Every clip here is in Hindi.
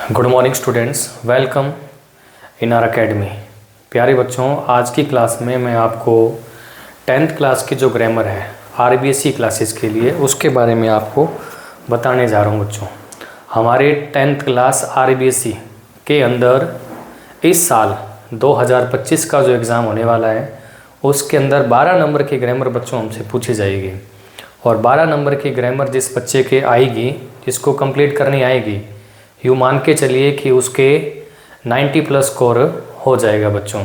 Good morning students, welcome in our academy. प्यारे बच्चों, आज की क्लास में मैं आपको 10th क्लास की जो ग्रामर है आरबीएसई क्लासेस के लिए उसके बारे में आपको बताने जा रहा हूँ। बच्चों, हमारे 10th क्लास आरबीएसई के अंदर इस साल 2025 का जो एग्ज़ाम होने वाला है उसके अंदर 12 नंबर की ग्रामर बच्चों हमसे पूछी जाएगी। और 12 नंबर की ग्रामर जिस बच्चे के आएगी, जिसको कंप्लीट करनी आएगी, यूँ मान के चलिए कि उसके 90+ स्कोर हो जाएगा बच्चों।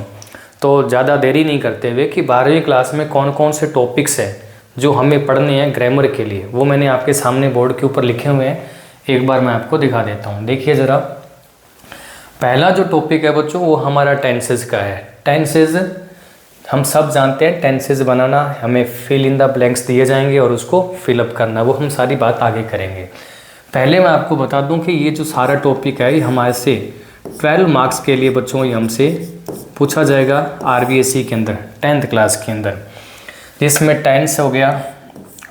तो ज़्यादा देरी नहीं करते हुए कि 12वीं क्लास में कौन कौन से टॉपिक्स हैं जो हमें पढ़ने हैं ग्रामर के लिए, वो मैंने आपके सामने बोर्ड के ऊपर लिखे हुए हैं। एक बार मैं आपको दिखा देता हूँ। देखिए ज़रा, पहला जो टॉपिक है बच्चों वो हमारा टेंसेस का है। टेंसेस हम सब जानते हैं, टेंसेस बनाना, हमें फिल इन द ब्लैंक्स दिए जाएंगे और उसको फिलअप करना, वो हम सारी बात आगे करेंगे। पहले मैं आपको बता दूं कि ये जो सारा टॉपिक है ये हमारे से 12 मार्क्स के लिए बच्चों ये हमसे पूछा जाएगा आरबीएसई के अंदर 10th क्लास के अंदर, जिसमें टेंस हो गया,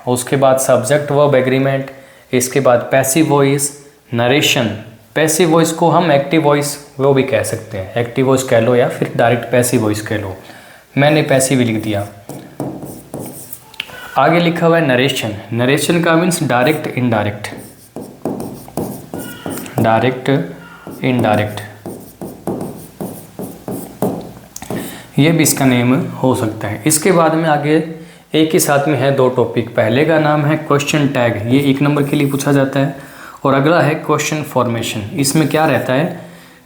उसके बाद सब्जेक्ट वर्ब एग्रीमेंट, इसके बाद passive voice, narration. Passive voice को हम एक्टिव वॉइस वो भी कह सकते हैं, एक्टिव वॉइस कह लो या फिर डायरेक्ट पैसिव वॉइस कह लो, मैंने पैसिव लिख दिया। आगे लिखा हुआ है नरेशन। नरेशन का means direct indirect, direct indirect, ये भी इसका नेम हो सकता है। इसके बाद में आगे एक ही साथ में है दो टॉपिक। पहले का नाम है क्वेश्चन टैग, ये 1 नंबर के लिए पूछा जाता है, और अगला है क्वेश्चन फॉर्मेशन। इसमें क्या रहता है,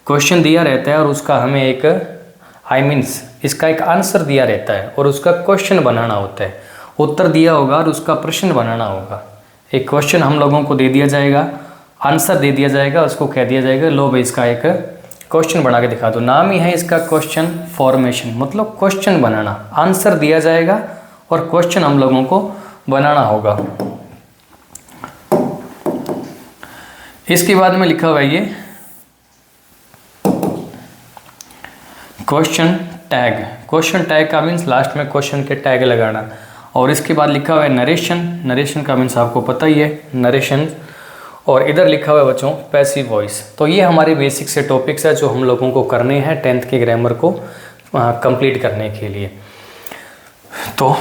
क्वेश्चन दिया रहता है और उसका हमें एक इसका एक आंसर दिया रहता है और उसका क्वेश्चन बनाना होता है। उत्तर दिया होगा और उसका प्रश्न बनाना होगा। एक क्वेश्चन हम लोगों को दे दिया जाएगा, आंसर दे दिया जाएगा, उसको कह दिया जाएगा लो भाई इसका एक क्वेश्चन बना के दिखा दो। नाम ही है इसका क्वेश्चन फॉर्मेशन, मतलब क्वेश्चन बनाना। आंसर दिया जाएगा और क्वेश्चन हम लोगों को बनाना होगा। इसके बाद में लिखा हुआ है ये क्वेश्चन टैग। क्वेश्चन टैग का मीन्स लास्ट में क्वेश्चन के टैग लगाना। और इसके बाद लिखा हुआ है नरेशन। नरेशन का मीन्स आपको पता ही है, नरेशन। और इधर लिखा हुआ है बच्चों पैसिव वॉइस। तो ये हमारे बेसिक से टॉपिक्स है जो हम लोगों को करने हैं 10th की ग्रामर को कंप्लीट करने के लिए। तो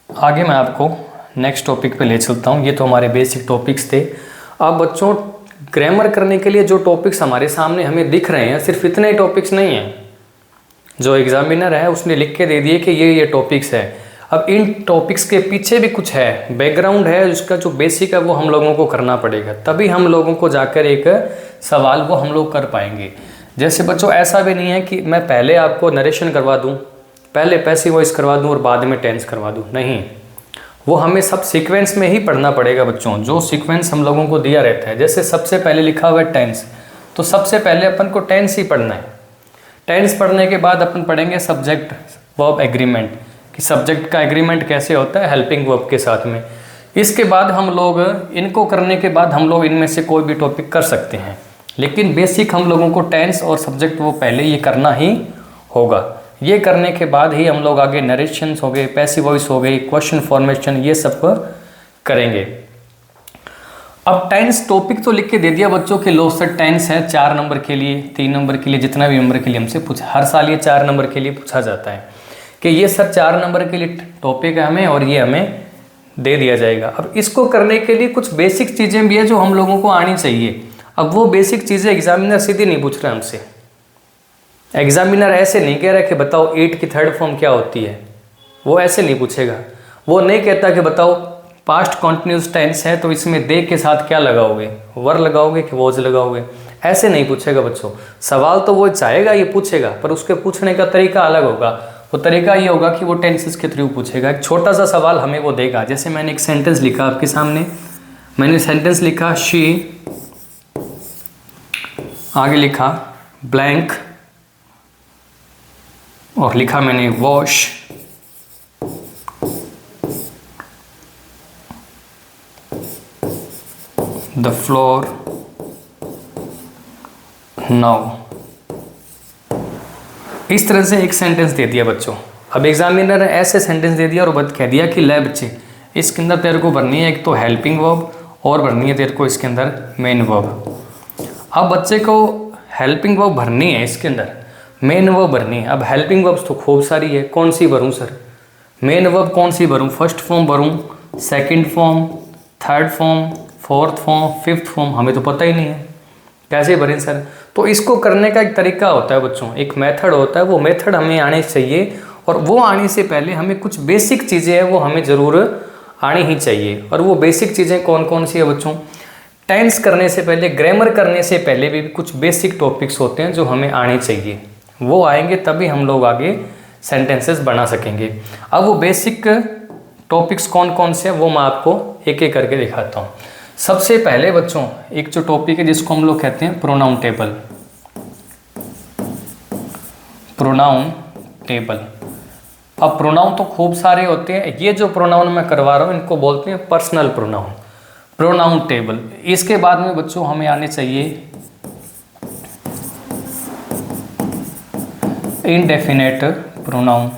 आगे मैं आपको नेक्स्ट टॉपिक पे ले चलता हूँ। ये तो हमारे बेसिक टॉपिक्स थे। अब बच्चों, ग्रामर करने के लिए जो टॉपिक्स हमारे सामने हमें दिख रहे हैं, सिर्फ इतने टॉपिक्स नहीं हैं। जो एग्जामिनर है उसने लिख के दे दिए कि ये टॉपिक्स है। अब इन टॉपिक्स के पीछे भी कुछ है, बैकग्राउंड है, उसका जो बेसिक है वो हम लोगों को करना पड़ेगा, तभी हम लोगों को जाकर एक सवाल वो हम लोग कर पाएंगे। जैसे बच्चों, ऐसा भी नहीं है कि मैं पहले आपको नरेशन करवा दूं, पहले पैसिव वॉइस करवा दूं और बाद में टेंस करवा दूं, नहीं। वो हमें सब सीक्वेंस में ही पढ़ना पड़ेगा बच्चों, जो सीक्वेंस हम लोगों को दिया रहता है। जैसे सबसे पहले लिखा हुआ है टेंस, तो सबसे पहले अपन को टेंस ही पढ़ना है। टेंस पढ़ने के बाद अपन पढ़ेंगे सब्जेक्ट वर्ब एग्रीमेंट, कि सब्जेक्ट का एग्रीमेंट कैसे होता है हेल्पिंग वर्ब के साथ में। इसके बाद हम लोग इनको करने के बाद हम लोग इनमें से कोई भी टॉपिक कर सकते हैं, लेकिन बेसिक हम लोगों को टेंस और सब्जेक्ट वो पहले ये करना ही होगा। ये करने के बाद ही हम लोग आगे नरेशंस हो गए, पैसिव वॉइस हो गई, क्वेश्चन फॉर्मेशन, ये सब करेंगे। अब टेंस टॉपिक तो लिख के दे दिया बच्चों के लो सर, टेंस है 4 नंबर के लिए, 3 नंबर के लिए, जितना भी नंबर के लिए हमसे पूछा। हर साल ये 4 नंबर के लिए पूछा जाता है कि ये सर 4 नंबर के लिए टॉपिक है हमें, और ये हमें दे दिया जाएगा। अब इसको करने के लिए कुछ बेसिक चीज़ें भी है जो हम लोगों को आनी चाहिए। अब वो बेसिक चीज़ें एग्जामिनर सीधी नहीं पूछ रहा हमसे। एग्जामिनर ऐसे नहीं कह रहा कि बताओ 8 की 3rd फॉर्म क्या होती है, वो ऐसे नहीं पूछेगा। वो नहीं कहता कि बताओ पास्ट कॉन्टिन्यूस टेंस है तो इसमें दे के साथ क्या लगाओगे, वर लगाओगे कि वॉज लगाओगे, ऐसे नहीं पूछेगा बच्चों। सवाल तो वो चाहेगा, ये पूछेगा, पर उसके पूछने का तरीका अलग होगा। वो तरीका ये होगा कि वो टेंसेस के थ्रू पूछेगा। एक छोटा सा सवाल हमें वो देगा। जैसे मैंने एक सेंटेंस लिखा आपके सामने, मैंने सेंटेंस लिखा शी, आगे लिखा ब्लैंक, और लिखा मैंने वॉश द फ्लोर नाउ। इस तरह से एक सेंटेंस दे दिया बच्चों। अब एग्जामिनर ने ऐसे सेंटेंस दे दिया और बत कह दिया कि ले बच्चे, इसके अंदर तेरे को भरनी है एक तो हेल्पिंग वर्ब और भरनी है तेरे को इसके अंदर मेन वर्ब। अब बच्चे को हेल्पिंग वर्ब भरनी है, इसके अंदर मेन वर्ब भरनी है। अब हेल्पिंग वर्ब्स तो खूब सारी है, कौन सी भरूं सर? मेन वर्ब कौन सी भरूं? फर्स्ट फॉर्म भरूं, second form, third form, fourth form, fifth form? हमें तो पता ही नहीं है, कैसे भरें सर? तो इसको करने का एक तरीका होता है बच्चों, एक मेथड होता है, वो मेथड हमें आने चाहिए। और वो आने से पहले हमें कुछ बेसिक चीज़ें हैं वो हमें ज़रूर आनी ही चाहिए। और वो बेसिक चीज़ें कौन कौन सी है बच्चों? टेंस करने से पहले, ग्रामर करने से पहले भी कुछ बेसिक टॉपिक्स होते हैं जो हमें आने चाहिए। वो आएंगे तभी हम लोग आगे सेंटेंसेस बना सकेंगे। अब वो बेसिक टॉपिक्स कौन कौन से हैं वो मैं आपको एक एक करके दिखाता हूँ। सबसे पहले बच्चों एक जो टॉपिक है जिसको हम लोग कहते हैं प्रोनाउन टेबल। Pronoun table. अब प्रोनाउन तो खूब सारे होते हैं, ये जो प्रोनाउन मैं करवा रहा हूँ इनको बोलते हैं पर्सनल प्रोनाउन, प्रोनाउन टेबल। इसके बाद में बच्चों हमें आने चाहिए इनडेफिनेट प्रोनाउन,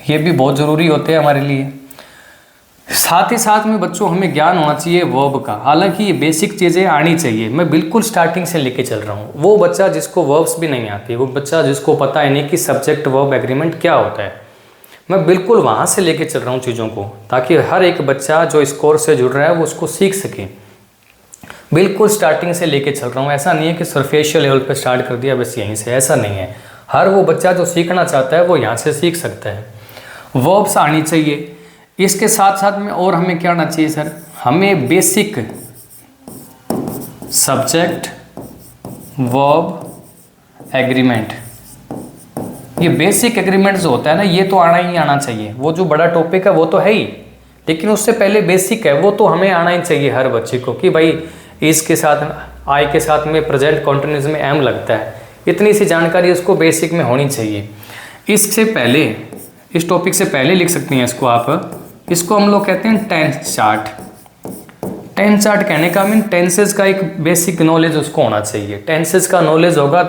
ये भी बहुत ज़रूरी होते हैं हमारे लिए। साथ ही साथ में बच्चों हमें ज्ञान होना चाहिए वर्ब का। हालांकि ये बेसिक चीज़ें आनी चाहिए, मैं बिल्कुल स्टार्टिंग से लेके चल रहा हूँ। वो बच्चा जिसको वर्ब्स भी नहीं आती, वो बच्चा जिसको पता है नहीं कि सब्जेक्ट वर्ब एग्रीमेंट क्या होता है, मैं बिल्कुल वहाँ से लेके चल रहा हूँ चीज़ों को, ताकि हर एक बच्चा जो इस कोर्स से जुड़ रहा है वो उसको सीख सके। बिल्कुल स्टार्टिंग से लेके चल रहा हूँ, ऐसा नहीं है कि सरफेशियल लेवल पे स्टार्ट कर दिया बस यहीं से, ऐसा नहीं है। हर वो बच्चा जो सीखना चाहता है वो यहाँ से सीख सकता है। वर्ब्स आनी चाहिए। इसके साथ साथ में और हमें क्या आना चाहिए सर? हमें बेसिक सब्जेक्ट वर्ब एग्रीमेंट, ये बेसिक एग्रीमेंट जो होता है ना, ये तो आना ही आना चाहिए। वो जो बड़ा टॉपिक है वो तो है ही, लेकिन उससे पहले बेसिक है वो तो हमें आना ही चाहिए हर बच्चे को, कि भाई इसके साथ आई के साथ में प्रेजेंट कॉन्टिन्यूस में एम लगता है, इतनी सी जानकारी उसको बेसिक में होनी चाहिए। इससे पहले, इस टॉपिक से पहले लिख सकती हैं इसको आप, इसको हम लोग कहते हैं टेंस चार्ट। टेंस चार्ट कहने का मीन टेंसेस का एक बेसिक नॉलेज उसको होना चाहिए। टेंसेस का नॉलेज होगा,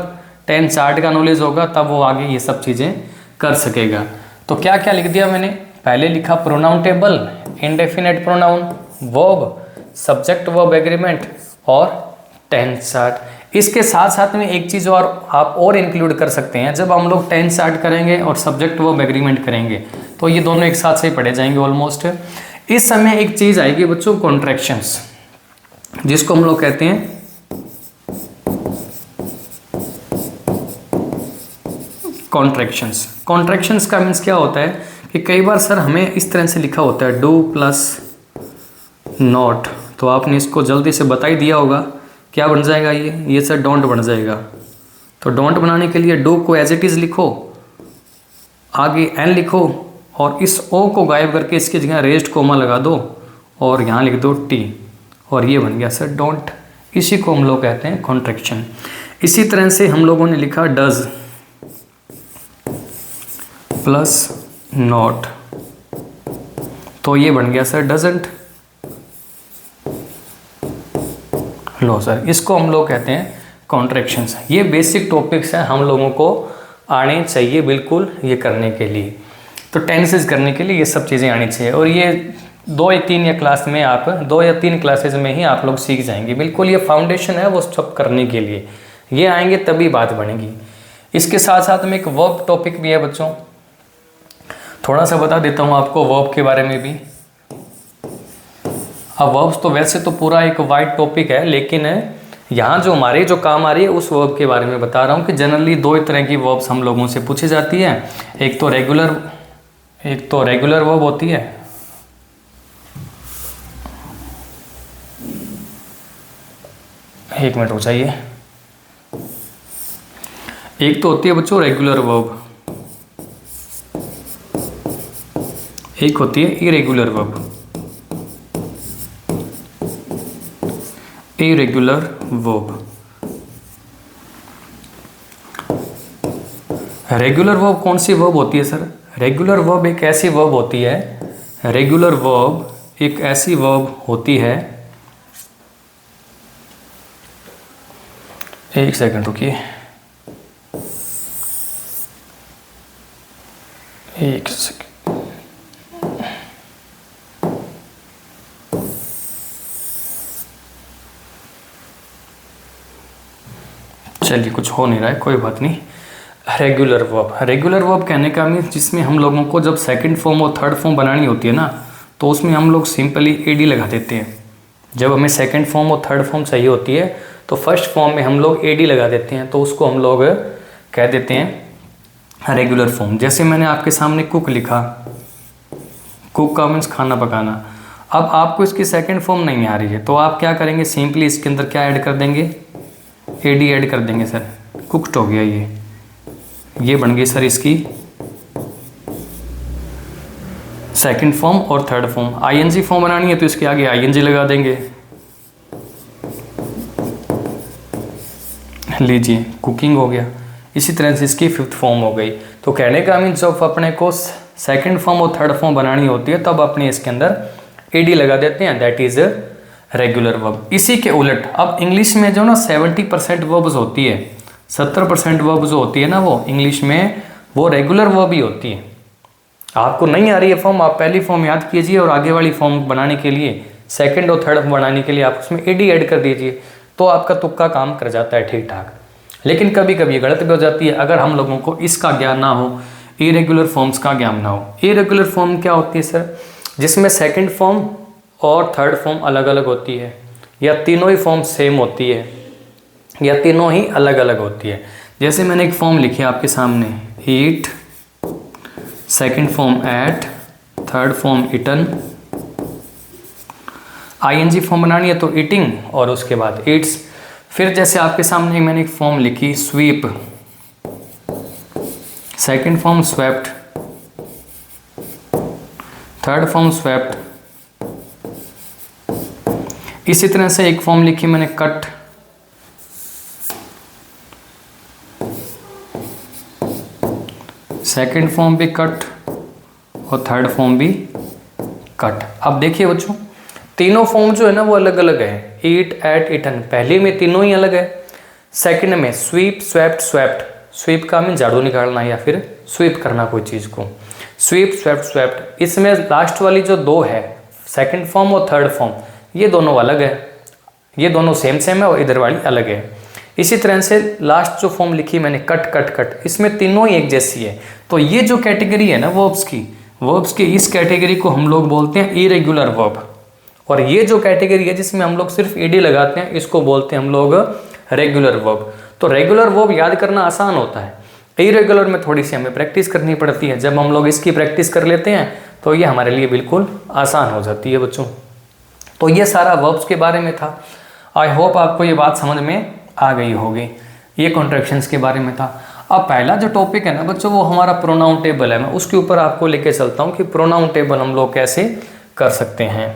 टेंस चार्ट का नॉलेज होगा, तब वो आगे ये सब चीज़ें कर सकेगा। तो क्या क्या लिख दिया मैंने? पहले लिखा pronoun table, indefinite pronoun, verb, subject verb agreement और टेंस चार्ट। इसके साथ साथ में एक चीज़ और आप और इंक्लूड कर सकते हैं, जब हम लोग टेंस चार्ट करेंगे और सब्जेक्ट वर्ब एग्रीमेंट करेंगे तो ये दोनों एक साथ से ही पढ़े जाएंगे ऑलमोस्ट। इस समय एक चीज़ आएगी बच्चों, कॉन्ट्रैक्शंस, जिसको हम लोग कहते हैं कॉन्ट्रैक्शंस। कॉन्ट्रैक्शंस का मीन्स क्या होता है कि कई बार सर हमें इस तरह से लिखा होता है डू प्लस नॉट, तो आपने इसको जल्दी से बता ही दिया होगा क्या बन जाएगा ये सर डोंट बन जाएगा। तो डोंट बनाने के लिए डू को एज इट इज़ लिखो, आगे एन लिखो और इस ओ को गायब करके इसकी जगह रेज्ड कोमा लगा दो और यहाँ लिख दो टी, और ये बन गया सर डोंट। इसी को हम लोग कहते हैं कॉन्ट्रैक्शन। इसी तरह से हम लोगों ने लिखा डज प्लस नॉट, तो ये बन गया सर डजंट। लो सर, इसको हम लोग कहते हैं कॉन्ट्रैक्शंस। ये बेसिक टॉपिक्स हैं, हम लोगों को आने चाहिए बिल्कुल ये करने के लिए। तो टेंसेस करने के लिए ये सब चीज़ें आनी चाहिए, और ये 2 या 3 या क्लास में आप 2 या 3 क्लासेस में ही आप लोग सीख जाएंगे। बिल्कुल ये फाउंडेशन है वो सब करने के लिए, ये आएंगे तभी बात बनेगी। इसके साथ साथ में एक वर्ब टॉपिक भी है बच्चों, थोड़ा सा बता देता हूँ आपको वर्ब के बारे में भी। अब वर्ब्स तो वैसे तो पूरा एक वाइड टॉपिक है, लेकिन यहाँ जो हमारे जो काम आ रही है उस वर्ब के बारे में बता रहा हूँ कि जनरली 2 तरह की वर्ब्स हम लोगों से पूछी जाती है। एक तो रेगुलर वर्ब होती है, एक मिनट हो जाइए। एक तो होती है बच्चों रेगुलर वर्ब, एक होती है irregular verb. Irregular verb, regular verb कौन सी वर्ब होती है सर? रेगुलर वर्ब एक ऐसी वर्ब होती है, रेगुलर वर्ब एक ऐसी वर्ब होती है, एक सेकंड रुकिए, एक सेकंड। चलिए कुछ हो नहीं रहा है, कोई बात नहीं। रेगुलर वर्ब, रेगुलर वर्ब कहने का मीन्स जिसमें हम लोगों को जब सेकंड फॉर्म और थर्ड फॉर्म बनानी होती है ना, तो उसमें हम लोग सिंपली एडी लगा देते हैं। जब हमें सेकंड फॉर्म और थर्ड फॉर्म चाहिए होती है तो फर्स्ट फॉर्म में हम लोग एडी लगा देते हैं, तो उसको हम लोग कह देते हैं रेगुलर फॉर्म। जैसे मैंने आपके सामने कुक लिखा, कुक का मीन्स खाना पकाना। अब आपको इसकी सेकंड फॉर्म नहीं आ रही है तो आप क्या करेंगे, सिंपली इसके अंदर क्या ऐड कर देंगे, एडी ऐड कर देंगे सर, कुकड हो गया। ये बन गई सर इसकी सेकंड फॉर्म और थर्ड फॉर्म। आईएनजी फॉर्म बनानी है तो इसके आगे आईएनजी लगा देंगे। लीजिए कुकिंग हो गया। इसी तरह से इसकी फिफ्थ फॉर्म हो गई। तो कहने का मीन्स जब अपने को सेकंड फॉर्म और थर्ड फॉर्म बनानी होती है तब अपने इसके अंदर एडी लगा देते हैं, दैट इज रेगुलर वर्ब। इसी के उलट अब इंग्लिश में जो ना 70% वर्ब्स होती है, 70% वर्ब जो होती है ना वो इंग्लिश में वो रेगुलर वर्ब ही होती है। आपको नहीं आ रही है फॉर्म, आप पहली फॉर्म याद कीजिए और आगे वाली फॉर्म बनाने के लिए, सेकंड और थर्ड बनाने के लिए आप उसमें एडी ऐड कर दीजिए, तो आपका तुक्का काम कर जाता है ठीक ठाक। लेकिन कभी कभी गलत भी हो जाती है अगर हम लोगों को इसका ज्ञान ना हो, इरेगुलर फॉर्म्स का ज्ञान ना हो। इरेगुलर फॉर्म क्या होती है सर, जिसमें सेकंड फॉर्म और थर्ड फॉर्म अलग अलग होती है, या तीनों ही फॉर्म सेम होती है, या तीनों ही अलग अलग होती है। जैसे मैंने एक फॉर्म लिखी है आपके सामने, eat, second form ate, third form eaten. ING form बनानी है तो ईटिंग और उसके बाद ईट्स। फिर जैसे आपके सामने मैंने एक फॉर्म लिखी sweep, second form swept, third form swept. इसी तरह से एक फॉर्म लिखी मैंने कट, सेकंड फॉर्म भी कट और थर्ड फॉर्म भी कट। अब देखिए बच्चों, तीनों फॉर्म जो है ना वो अलग अलग है। ईट, एट, इटन, पहले में तीनों ही अलग है। सेकंड में स्वीप, स्वेप्ट, स्वेप्ट, स्वीप का मीन झाड़ू निकालना या फिर स्वीप करना कोई चीज़ को, स्वीप, स्वेप्ट, स्वेप्ट। इसमें लास्ट वाली जो दो है, सेकंड फॉर्म और थर्ड फॉर्म, ये दोनों अलग है, ये दोनों सेम सेम है और इधर वाली अलग है। इसी तरह से लास्ट जो फॉर्म लिखी मैंने कट, कट, कट, इसमें तीनों ही एक जैसी है। तो ये जो कैटेगरी है ना वर्ब्स की इस कैटेगरी को हम लोग बोलते हैं इरेगुलर वर्ब। और ये जो कैटेगरी है जिसमें हम लोग सिर्फ एडी लगाते हैं, इसको बोलते हैं हम लोग रेगुलर वर्ब। तो रेगुलर वर्ब याद करना आसान होता है, इरेगुलर में थोड़ी सी हमें प्रैक्टिस करनी पड़ती है। जब हम लोग इसकी प्रैक्टिस कर लेते हैं तो ये हमारे लिए बिल्कुल आसान हो जाती है बच्चों। तो ये सारा वर्ब्स के बारे में था। आई होप आपको ये बात समझ में आ गई होगी। ये कॉन्ट्रैक्शंस के बारे में था। अब पहला जो टॉपिक है ना बच्चों वो हमारा प्रोनाउन टेबल है। मैं उसके ऊपर आपको लेके चलता हूँ कि प्रोनाउन टेबल हम लोग कैसे कर सकते हैं।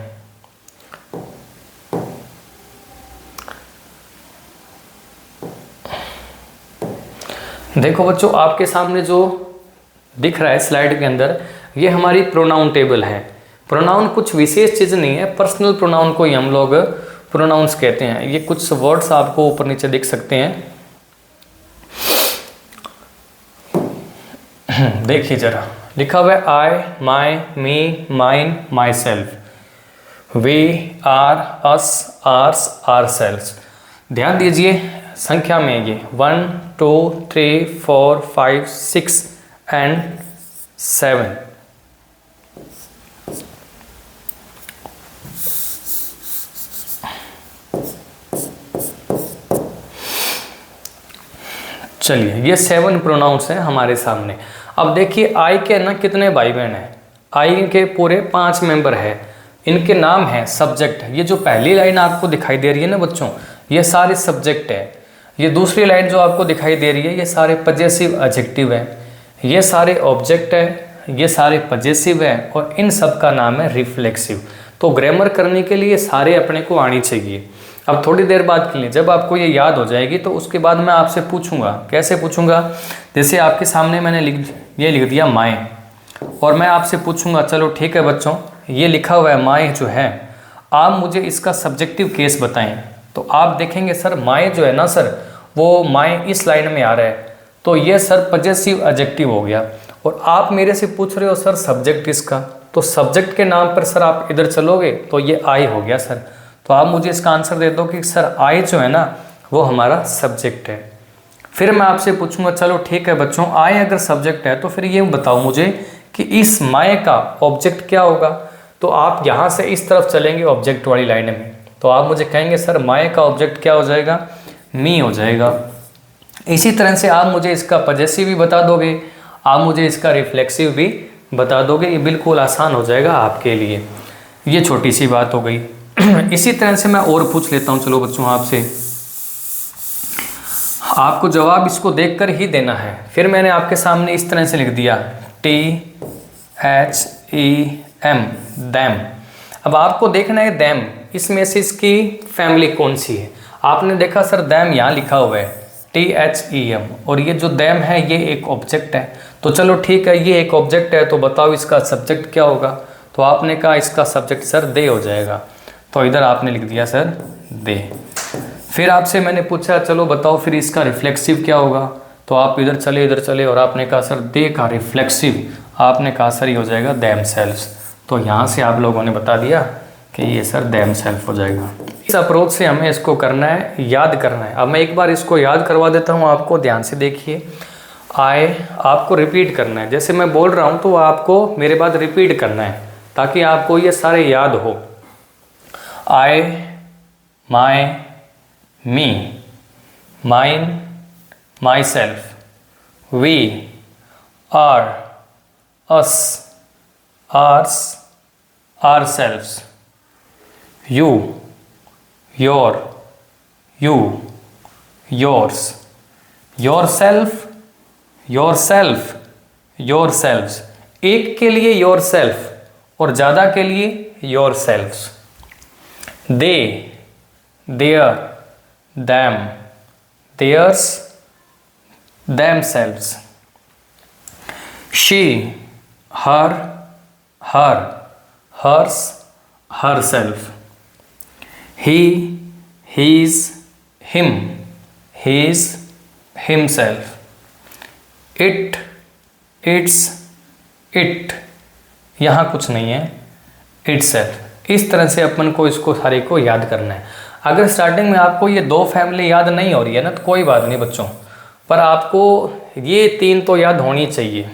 देखो बच्चों, आपके सामने जो दिख रहा है स्लाइड के अंदर, ये हमारी प्रोनाउन टेबल है। प्रोनाउन कुछ विशेष चीज़ नहीं है, पर्सनल प्रोनाउन को ही हम लोग प्रोनाउंस कहते हैं। ये कुछ वर्ड्स आपको ऊपर नीचे दिख सकते हैं, देखिए जरा, लिखा हुआ है I, my, me, mine, myself, we, our, us, ours, ourselves. ध्यान दीजिए संख्या में ये 1, 2, 3, 4, 5, 6 एंड 7। चलिए, ये 7 प्रोनाउंस हैं हमारे सामने। अब देखिए आई के ना कितने भाई बहन हैं, आई के पूरे 5 मेंबर है। इनके नाम है सब्जेक्ट। ये जो पहली लाइन आपको दिखाई दे रही है ना बच्चों, ये सारे सब्जेक्ट है। ये दूसरी लाइन जो आपको दिखाई दे रही है ये सारे पजेसिव एडजेक्टिव है। ये सारे ऑब्जेक्ट है, ये सारे पजेसिव है और इन सब का नाम है रिफ्लेक्सिव। तो ग्रामर करने के लिए सारे अपने को आनी चाहिए। अब थोड़ी देर बाद के लिए जब आपको ये याद हो जाएगी तो उसके बाद मैं आपसे पूछूंगा। कैसे पूछूंगा? जैसे आपके सामने मैंने लिख दिया माए, और मैं आपसे पूछूंगा चलो ठीक है बच्चों, ये लिखा हुआ है माए जो है, आप मुझे इसका सब्जेक्टिव केस बताएं। तो आप देखेंगे सर माए जो है ना सर, वो माए इस लाइन में आ रहा है, तो ये सर पजेसिव एडजेक्टिव हो गया। और आप मेरे से पूछ रहे हो सर सब्जेक्ट इसका, तो सब्जेक्ट के नाम पर सर आप इधर चलोगे तो ये आई हो गया सर। तो आप मुझे इसका आंसर दे दो कि सर आई जो है ना वो हमारा सब्जेक्ट है। फिर मैं आपसे पूछूंगा चलो ठीक है बच्चों, आई अगर सब्जेक्ट है तो फिर ये बताओ मुझे कि इस माय का ऑब्जेक्ट क्या होगा। तो आप यहाँ से इस तरफ चलेंगे ऑब्जेक्ट वाली लाइन में, तो आप मुझे कहेंगे सर माय का ऑब्जेक्ट क्या हो जाएगा, मी हो जाएगा। इसी तरह से आप मुझे इसका पजेसिव भी बता दोगे, आप मुझे इसका रिफ्लेक्सिव भी बता दोगे, ये बिल्कुल आसान हो जाएगा आपके लिए। ये छोटी सी बात हो गई। इसी तरह से मैं और पूछ लेता हूँ चलो बच्चों आपसे, आपको जवाब इसको देखकर ही देना है। फिर मैंने आपके सामने इस तरह से लिख दिया THEM, दैम। अब आपको देखना है दैम, इसमें से इसकी फैमिली कौन सी है। आपने देखा सर दैम यहाँ लिखा हुआ है THEM, और ये जो दैम है ये एक ऑब्जेक्ट है। तो चलो ठीक है, ये एक ऑब्जेक्ट है, तो बताओ इसका सब्जेक्ट क्या होगा। तो आपने कहा इसका सब्जेक्ट सर दे हो जाएगा, तो इधर आपने लिख दिया सर दे। फिर आपसे मैंने पूछा चलो बताओ फिर इसका रिफ्लेक्सिव क्या होगा। तो आप इधर चले और आपने कहा सर दे का रिफ्लेक्सिव, आपने कहा सर ये हो जाएगा दैम सेल्फ्स। तो यहाँ से आप लोगों ने बता दिया कि ये सर दैम सेल्फ हो जाएगा। इस अप्रोच से हमें इसको करना है, याद करना है। अब मैं एक बार इसको याद करवा देता हूँ आपको, ध्यान से देखिए। आई आपको रिपीट करना है, जैसे मैं बोल रहा हूँ तो आपको मेरे बाद रिपीट करना है ताकि आपको ये सारे याद हो। I, my, me, mine, myself, we, our, us, ours, ourselves, you, your, you, yours, yourself, yourself, yourselves। एक के लिए yourself और ज़्यादा के लिए yourselves। they, their, them, theirs, themselves। she, her, her, hers, herself। he, his, him, his, himself। it, its, it, यहाँ कुछ नहीं है, itself। इस तरह से अपन को इसको सारे को याद करना है। अगर स्टार्टिंग में आपको ये दो फैमिली याद नहीं हो रही है ना तो कोई बात नहीं बच्चों, पर आपको ये तीन तो याद होनी चाहिए,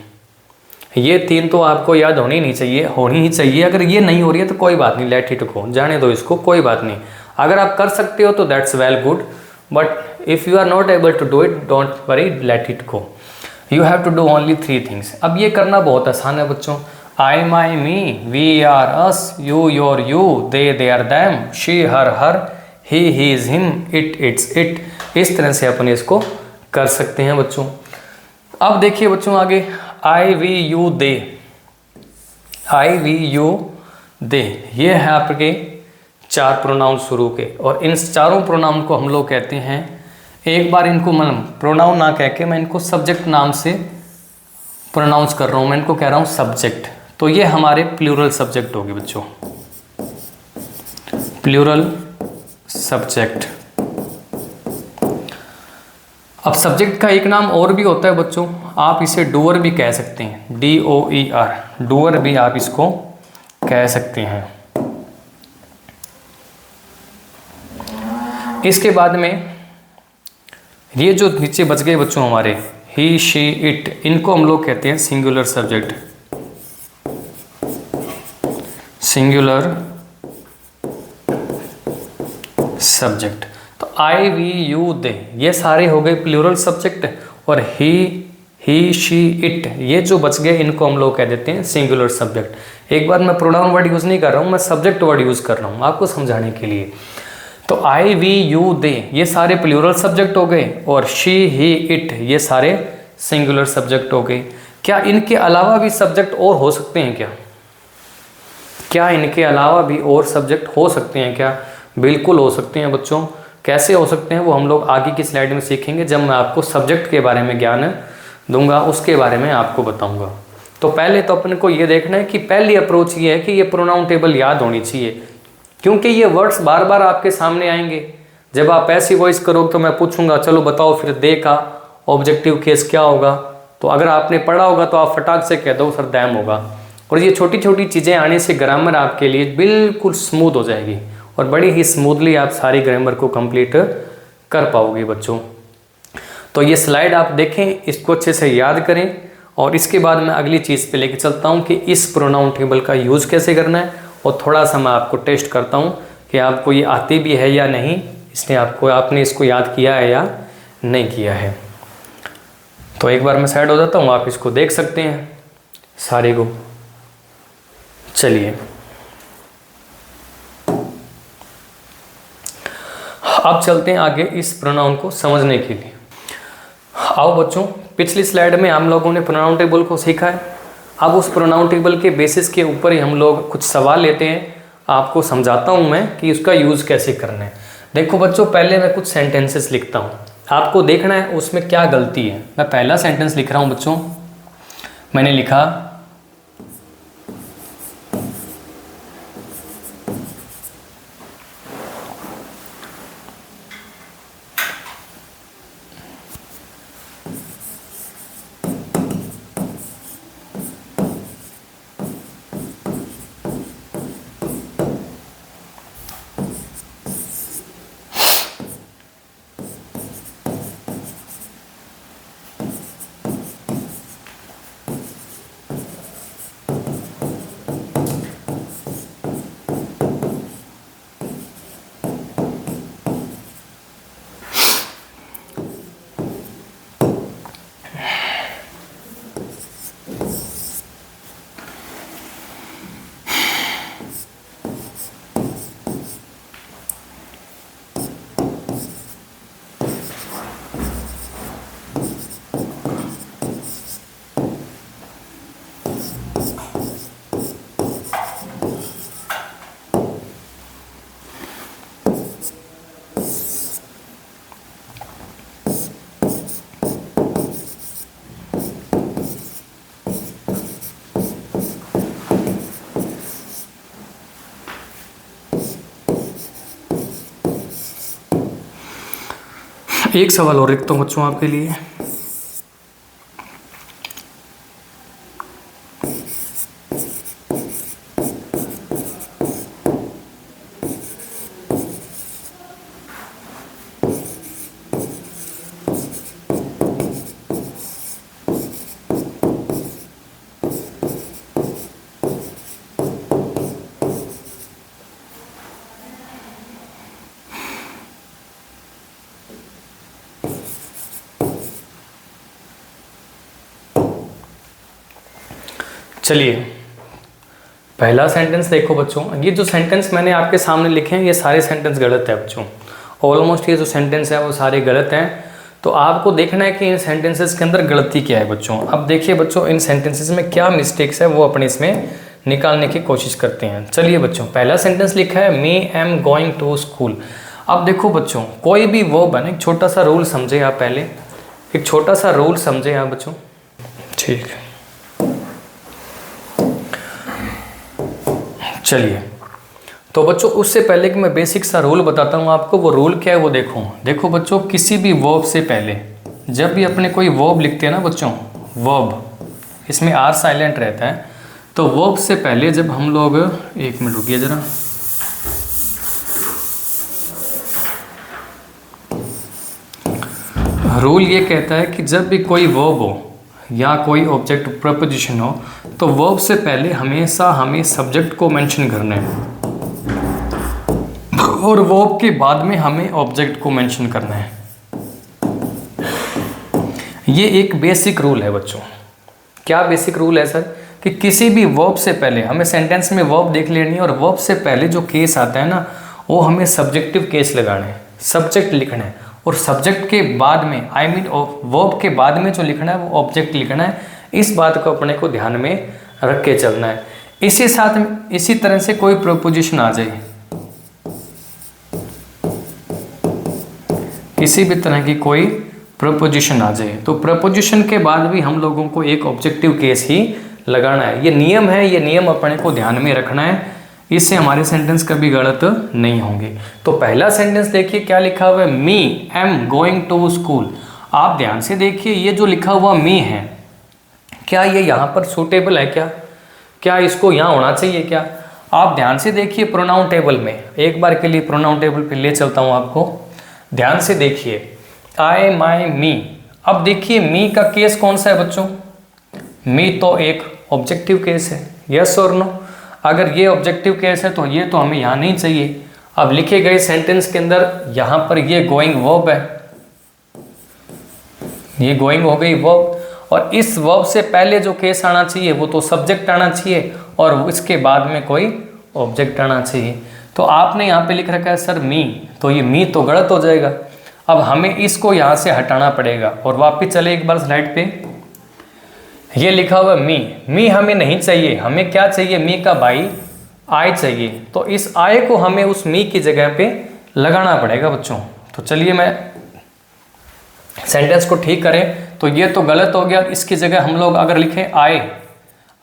ये तीन तो आपको याद होनी नहीं चाहिए, होनी ही चाहिए। अगर ये नहीं हो रही है तो कोई बात नहीं, लेट इट गो, जाने दो इसको, कोई बात नहीं। अगर आप कर सकते हो तो that's well good, but if you are not able to do it don't worry, let it go. You have to do only 3 things. अब ये करना बहुत आसान है बच्चों। I, my, me, we, our, us, you, your, you, they, their, them, she, her, her, he, his, him, it, its, it. इस तरह से अपन इसको कर सकते हैं बच्चों। अब देखिए बच्चों आगे, I, we, you, they, I, we, you, they, ये है आपके 4 प्रोनाउन शुरू के, और इन चारों प्रोनाउन को हम लोग कहते हैं, एक बार इनको मैं प्रोनाउन ना कह के मैं इनको सब्जेक्ट नाम से प्रोनाउंस कर रहा हूँ, मैं इनको कह रहा हूँ सब्जेक्ट। तो ये हमारे प्लूरल सब्जेक्ट होंगे बच्चों, प्लूरल सब्जेक्ट। अब सब्जेक्ट का एक नाम और भी होता है बच्चों, आप इसे डूअर भी कह सकते हैं, DOER, डूअर भी आप इसको कह सकते हैं। इसके बाद में ये जो नीचे बच गए बच्चों हमारे, ही, शी, इट, इनको हम लोग कहते हैं सिंगुलर सब्जेक्ट, सिंगुलर सब्जेक्ट। तो आई, वी, यू, दे, ये सारे हो गए प्लूरल सब्जेक्ट, और ही, शी, इट, ये जो बच गए इनको हम लोग कह देते हैं सिंगुलर सब्जेक्ट। एक बार मैं प्रोनाउन वर्ड यूज़ नहीं कर रहा हूँ, मैं सब्जेक्ट वर्ड यूज़ कर रहा हूँ आपको समझाने के लिए। तो आई, वी, यू, दे, ये सारे प्लूरल सब्जेक्ट हो गए, और शी, ही, इट, ये सारे सिंगुलर सब्जेक्ट हो गए। क्या इनके अलावा भी सब्जेक्ट और हो सकते हैं क्या? क्या इनके अलावा भी और सब्जेक्ट हो सकते हैं क्या? बिल्कुल हो सकते हैं बच्चों। कैसे हो सकते हैं वो हम लोग आगे की स्लाइड में सीखेंगे, जब मैं आपको सब्जेक्ट के बारे में ज्ञान दूंगा उसके बारे में आपको बताऊंगा। तो पहले तो अपन को ये देखना है कि पहली अप्रोच ये है कि ये प्रोनाउन टेबल याद होनी चाहिए, क्योंकि ये वर्ड्स बार बार आपके सामने आएंगे। जब आप ऐसी वॉइस करोगे तो मैं पूछूंगा चलो बताओ फिर दे का ऑब्जेक्टिव केस क्या होगा, तो अगर आपने पढ़ा होगा तो आप फटाक से कह दो सर दैम होगा। और ये छोटी छोटी चीज़ें आने से ग्रामर आपके लिए बिल्कुल स्मूथ हो जाएगी, और बड़ी ही स्मूथली आप सारी ग्रामर को कंप्लीट कर पाओगे बच्चों। तो ये स्लाइड आप देखें, इसको अच्छे से याद करें और इसके बाद मैं अगली चीज़ पे लेके चलता हूँ कि इस प्रोनाउन टेबल का यूज़ कैसे करना है, और थोड़ा सा मैं आपको टेस्ट करता हूँ कि आपको ये आती भी है या नहीं, इसलिए आपने इसको याद किया है या नहीं किया है। तो एक बार मैं साइड हो जाता हूँ, आप इसको देख सकते हैं सारे को। चलिए अब चलते हैं आगे इस प्रोनाउन को समझने के लिए। आओ बच्चों, पिछली स्लाइड में हम लोगों ने प्रोनाउन टेबल को सीखा है। अब उस प्रोनाउन टेबल के बेसिस के ऊपर ही हम लोग कुछ सवाल लेते हैं। आपको समझाता हूं मैं कि उसका यूज़ कैसे करना है। देखो बच्चों, पहले मैं कुछ सेंटेंसेस लिखता हूं, आपको देखना है उसमें क्या गलती है। मैं पहला सेंटेंस लिख रहा हूं बच्चों, मैंने लिखा एक सवाल और लिखता हूँ बच्चों आपके लिए। चलिए पहला सेंटेंस देखो बच्चों, ये जो सेंटेंस मैंने आपके सामने लिखे हैं ये सारे सेंटेंस गलत है बच्चों। ऑलमोस्ट ये जो सेंटेंस है वो सारे गलत हैं। तो आपको देखना है कि इन सेंटेंसेस के अंदर गलती क्या है बच्चों। अब देखिए बच्चों, इन सेंटेंसेस में क्या मिस्टेक्स है वो अपने इसमें निकालने की कोशिश करते हैं। चलिए बच्चों, पहला सेंटेंस लिखा है मी एम गोइंग टू स्कूल। अब देखो बच्चों, कोई भी वर्ब है ना, एक छोटा सा रूल समझे आप, पहले एक छोटा सा रूल समझे आप बच्चों, ठीक है। चलिए तो बच्चों, उससे पहले कि मैं बेसिक सा रूल बताता हूँ आपको, वो रूल क्या है वो देखो बच्चों, किसी भी वर्ब से पहले जब भी अपने कोई वर्ब लिखते हैं ना बच्चों, वर्ब इसमें आर साइलेंट रहता है, तो वर्ब से पहले जब हम लोग, एक मिनट रुकिए जरा, रूल ये कहता है कि जब भी कोई वर्ब हो या कोई ऑब्जेक्ट प्रपोजिशन हो तो वर्ब से पहले हमेशा हमें सब्जेक्ट को मेंशन करना है और वर्ब के बाद में हमें ऑब्जेक्ट को मेंशन करना है। ये एक बेसिक रूल है बच्चों। क्या बेसिक रूल है सर? कि किसी भी वर्ब से पहले हमें, सेंटेंस में वर्ब देख लेनी है और वर्ब से पहले जो केस आता है ना, वो हमें सब्जेक्टिव केस लगाना है, सब्जेक्ट लिखना है, और सब्जेक्ट के बाद में, आई मीन वर्ब के बाद में जो लिखना है वो ऑब्जेक्ट लिखना है। इस बात को अपने को ध्यान में रख के चलना है। इसी साथ में, इसी तरह से कोई प्रपोजिशन आ जाए, किसी भी तरह की कोई प्रपोजिशन आ जाए, तो प्रपोजिशन के बाद भी हम लोगों को एक ऑब्जेक्टिव केस ही लगाना है। ये नियम है, ये नियम अपने को ध्यान में रखना है, इससे हमारे सेंटेंस कभी गलत नहीं होंगे। तो पहला सेंटेंस देखिए क्या लिखा हुआ है, मी एम गोइंग टू स्कूल। आप ध्यान से देखिए, ये जो लिखा हुआ मी है, क्या ये यहाँ पर सूटेबल है? क्या इसको यहाँ होना चाहिए क्या? आप ध्यान से देखिए प्रोनाउन टेबल में, एक बार के लिए प्रोनाउन टेबल पे ले चलता हूँ आपको। ध्यान से देखिए, आई माई मी, अब देखिए मी का केस कौन सा है बच्चों, मी तो एक ऑब्जेक्टिव केस है, यस और नो। अगर ये ऑब्जेक्टिव केस है तो ये तो हमें यहाँ नहीं चाहिए। अब लिखे गए सेंटेंस के अंदर यहाँ पर ये गोइंग वर्ब है, ये गोइंग हो गई वर्ब, और इस वर्ब से पहले जो केस आना चाहिए वो तो सब्जेक्ट आना चाहिए और इसके बाद में कोई ऑब्जेक्ट आना चाहिए। तो आपने यहाँ पे लिख रखा है सर मी, तो ये मी तो गलत हो जाएगा। अब हमें इसको यहाँ से हटाना पड़ेगा और वापस चले एक बार स्लाइड पे। ये लिखा हुआ मी, मी हमें नहीं चाहिए, हमें क्या चाहिए, मी का भाई आई चाहिए। तो इस आई को हमें उस मी की जगह पे लगाना पड़ेगा बच्चों। तो चलिए मैं सेंटेंस को ठीक करें। तो ये तो गलत हो गया, इसकी जगह हम लोग अगर लिखें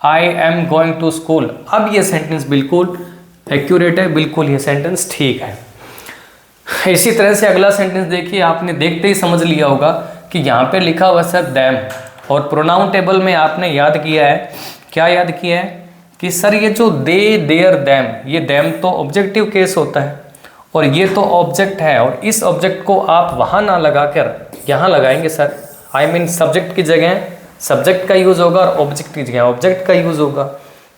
I am going to school, अब ये सेंटेंस बिल्कुल एक्यूरेट है, बिल्कुल ये सेंटेंस ठीक है। इसी तरह से अगला सेंटेंस देखिए, आपने देखते ही समझ लिया होगा कि यहाँ पे लिखा हुआ सर दैम, और प्रोनाउन टेबल में आपने याद किया है, क्या याद किया है कि सर ये जो दे देयर दैम, ये दैम तो ऑब्जेक्टिव केस होता है और ये तो ऑब्जेक्ट है, और इस ऑब्जेक्ट को आप वहाँ ना लगाकर यहाँ लगाएंगे सर। आई मीन सब्जेक्ट की जगह सब्जेक्ट का यूज़ होगा और ऑब्जेक्ट की जगह ऑब्जेक्ट का यूज़ होगा।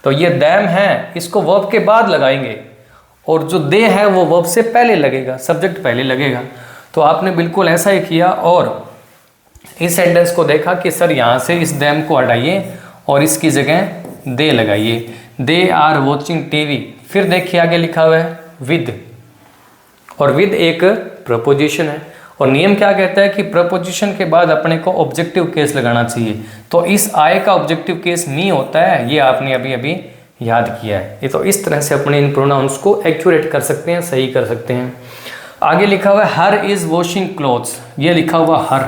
तो ये दैम है, इसको वर्ब के बाद लगाएंगे, और जो दे है वो वर्ब से पहले लगेगा, सब्जेक्ट पहले लगेगा। तो आपने बिल्कुल ऐसा ही किया और इस सेंटेंस को देखा कि सर यहाँ से इस दैम को हटाइए और इसकी जगह दे लगाइए, दे आर वॉचिंग टीवी। फिर देखिए आगे लिखा हुआ है विद, और विद एक प्रपोजिशन है, और नियम क्या कहता है कि प्रपोजिशन के बाद अपने को ऑब्जेक्टिव केस लगाना चाहिए। तो इस आय का ऑब्जेक्टिव केस मी होता है, ये आपने अभी अभी याद किया है। ये तो इस तरह से अपने इन प्रोनाउंस को एक्यूरेट कर सकते हैं, सही कर सकते हैं। आगे लिखा हुआ है हर इज वॉशिंग क्लोथ्स, ये लिखा हुआ हर।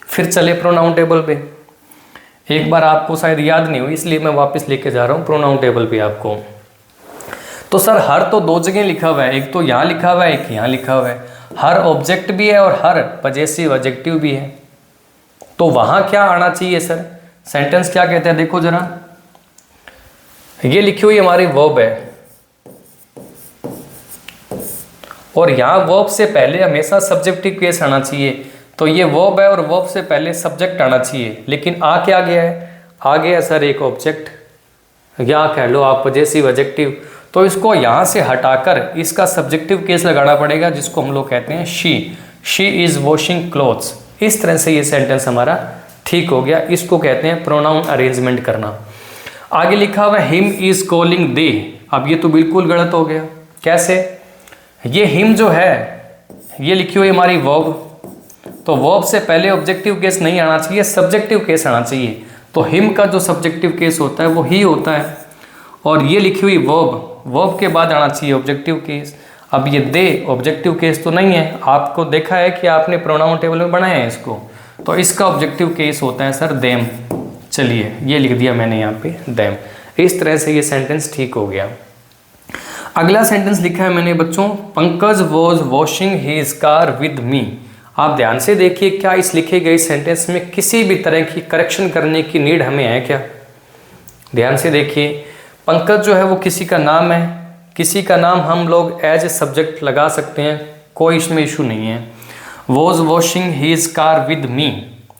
फिर चले प्रोनाउन टेबल पे, एक बार आपको शायद याद नहीं हुई इसलिए मैं वापस लेके जा रहा हूँ प्रोनाउन टेबल पे आपको। तो सर हर तो दो जगह लिखा हुआ है, एक तो यहाँ लिखा हुआ है, एक यहाँ लिखा हुआ है। हर ऑब्जेक्ट भी है और हर पजेसिव एडजेक्टिव भी है। तो वहाँ क्या आना चाहिए सर, सेंटेंस क्या कहते हैं देखो जरा। ये लिखी हुई हमारी वर्ब है, और यहाँ वर्ब से पहले हमेशा सब्जेक्टिव केस आना चाहिए। तो ये वर्ब है और वर्ब से पहले सब्जेक्ट आना चाहिए, लेकिन आ क्या गया है, आ गया सर एक ऑब्जेक्ट, या कह लो आप पजेसिव एडजेक्टिव। तो इसको यहाँ से हटाकर इसका सब्जेक्टिव केस लगाना पड़ेगा, जिसको हम लोग कहते हैं शी इज़ वॉशिंग क्लोथ्स। इस तरह से ये सेंटेंस हमारा ठीक हो गया, इसको कहते हैं प्रोनाउन अरेंजमेंट करना। आगे लिखा हुआ है हिम इज़ कॉलिंग दे, अब ये तो बिल्कुल गलत हो गया। कैसे, ये हिम जो है ये लिखी हुई हमारी वर्ब, तो वर्ब से पहले ऑब्जेक्टिव केस नहीं आना चाहिए, सब्जेक्टिव केस आना चाहिए। तो हिम का जो सब्जेक्टिव केस होता है वो ही होता है, और ये लिखी हुई वर्ब, वर्ब के बाद आना चाहिए ऑब्जेक्टिव केस। अब ये दे ऑब्जेक्टिव केस तो नहीं है, आपको देखा है कि आपने प्रोनाउन टेबल में बनाया है इसको, तो इसका ऑब्जेक्टिव केस होता है सर देम। चलिए ये लिख दिया मैंने यहाँ पे देम। इस तरह से ये सेंटेंस ठीक हो गया। अगला सेंटेंस लिखा है मैंने बच्चों, Pankaj was washing his car with me. आप ध्यान से देखिए, क्या इस लिखे गए सेंटेंस में किसी भी तरह की करेक्शन करने की नीड हमें है क्या? ध्यान से देखिए, पंकज जो है वो किसी का नाम है, किसी का नाम हम लोग एज ए सब्जेक्ट लगा सकते हैं, कोई इसमें इशू नहीं है। Was washing his car with me,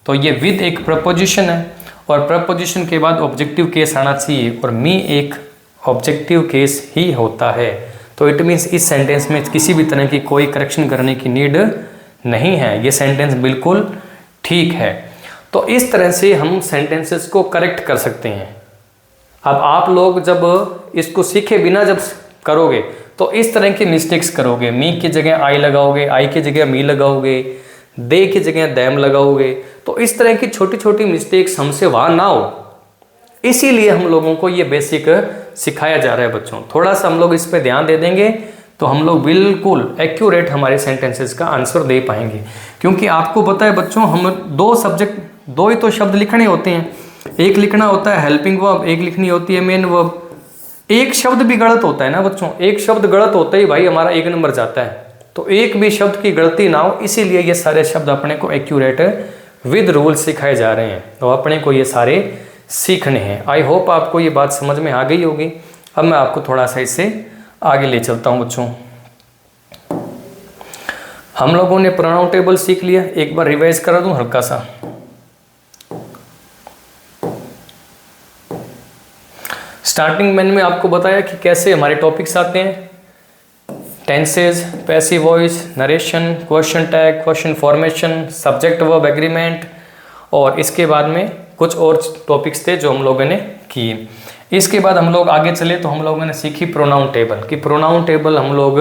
तो ये विद एक प्रपोजिशन है और प्रपोजिशन के बाद ऑब्जेक्टिव केस आना चाहिए, और मी एक ऑब्जेक्टिव केस ही होता है। तो इट मीन्स इस सेंटेंस में किसी भी तरह की कोई करेक्शन करने की नीड नहीं है, ये सेंटेंस बिल्कुल ठीक है। तो इस तरह से हम सेंटेंसेस को करेक्ट कर सकते हैं। अब आप लोग जब इसको सीखे बिना जब करोगे तो इस तरह की मिस्टेक्स करोगे, मी की जगह आई लगाओगे, आई की जगह मी लगाओगे, दे की जगह दैम लगाओगे, तो इस तरह की छोटी छोटी मिस्टेक्स हमसे वहाँ ना हो, इसीलिए हम लोगों को ये बेसिक सिखाया जा रहा है बच्चों। थोड़ा सा हम लोग इस पर ध्यान दे देंगे तो हम लोग बिल्कुल एक्यूरेट हमारे सेंटेंसेस का आंसर दे पाएंगे। क्योंकि आपको पता है बच्चों, हम दो ही तो शब्द लिखने होते हैं, एक लिखना होता है हेल्पिंग वर्ब, एक लिखनी होती है मेन वर्ब। एक शब्द भी गलत होता है ना बच्चों, एक शब्द गलत होता ही भाई हमारा 1 नंबर जाता है। तो एक भी शब्द की गलती ना हो, इसीलिए ये सारे शब्द अपने को एक्यूरेट विद रूल सिखाए जा रहे हैं, तो अपने को ये सारे सीखने हैं। आई होप आपको ये बात समझ में आ गई होगी। अब मैं आपको थोड़ा सा इससे आगे ले चलता हूँ बच्चों। हम लोगों ने प्रोनाउन टेबल सीख लिया, एक बार रिवाइज करा दूँ हल्का सा। स्टार्टिंग मैंने आपको बताया कि कैसे हमारे टॉपिक्स आते हैं, tenses, passive voice, narration, question tag, question formation, subject verb agreement, और इसके बाद में कुछ और टॉपिक्स थे जो हम लोगों ने किए। इसके बाद हम लोग आगे चले तो हम लोगों ने सीखी प्रोनाउन टेबल, कि प्रोनाउन टेबल हम लोग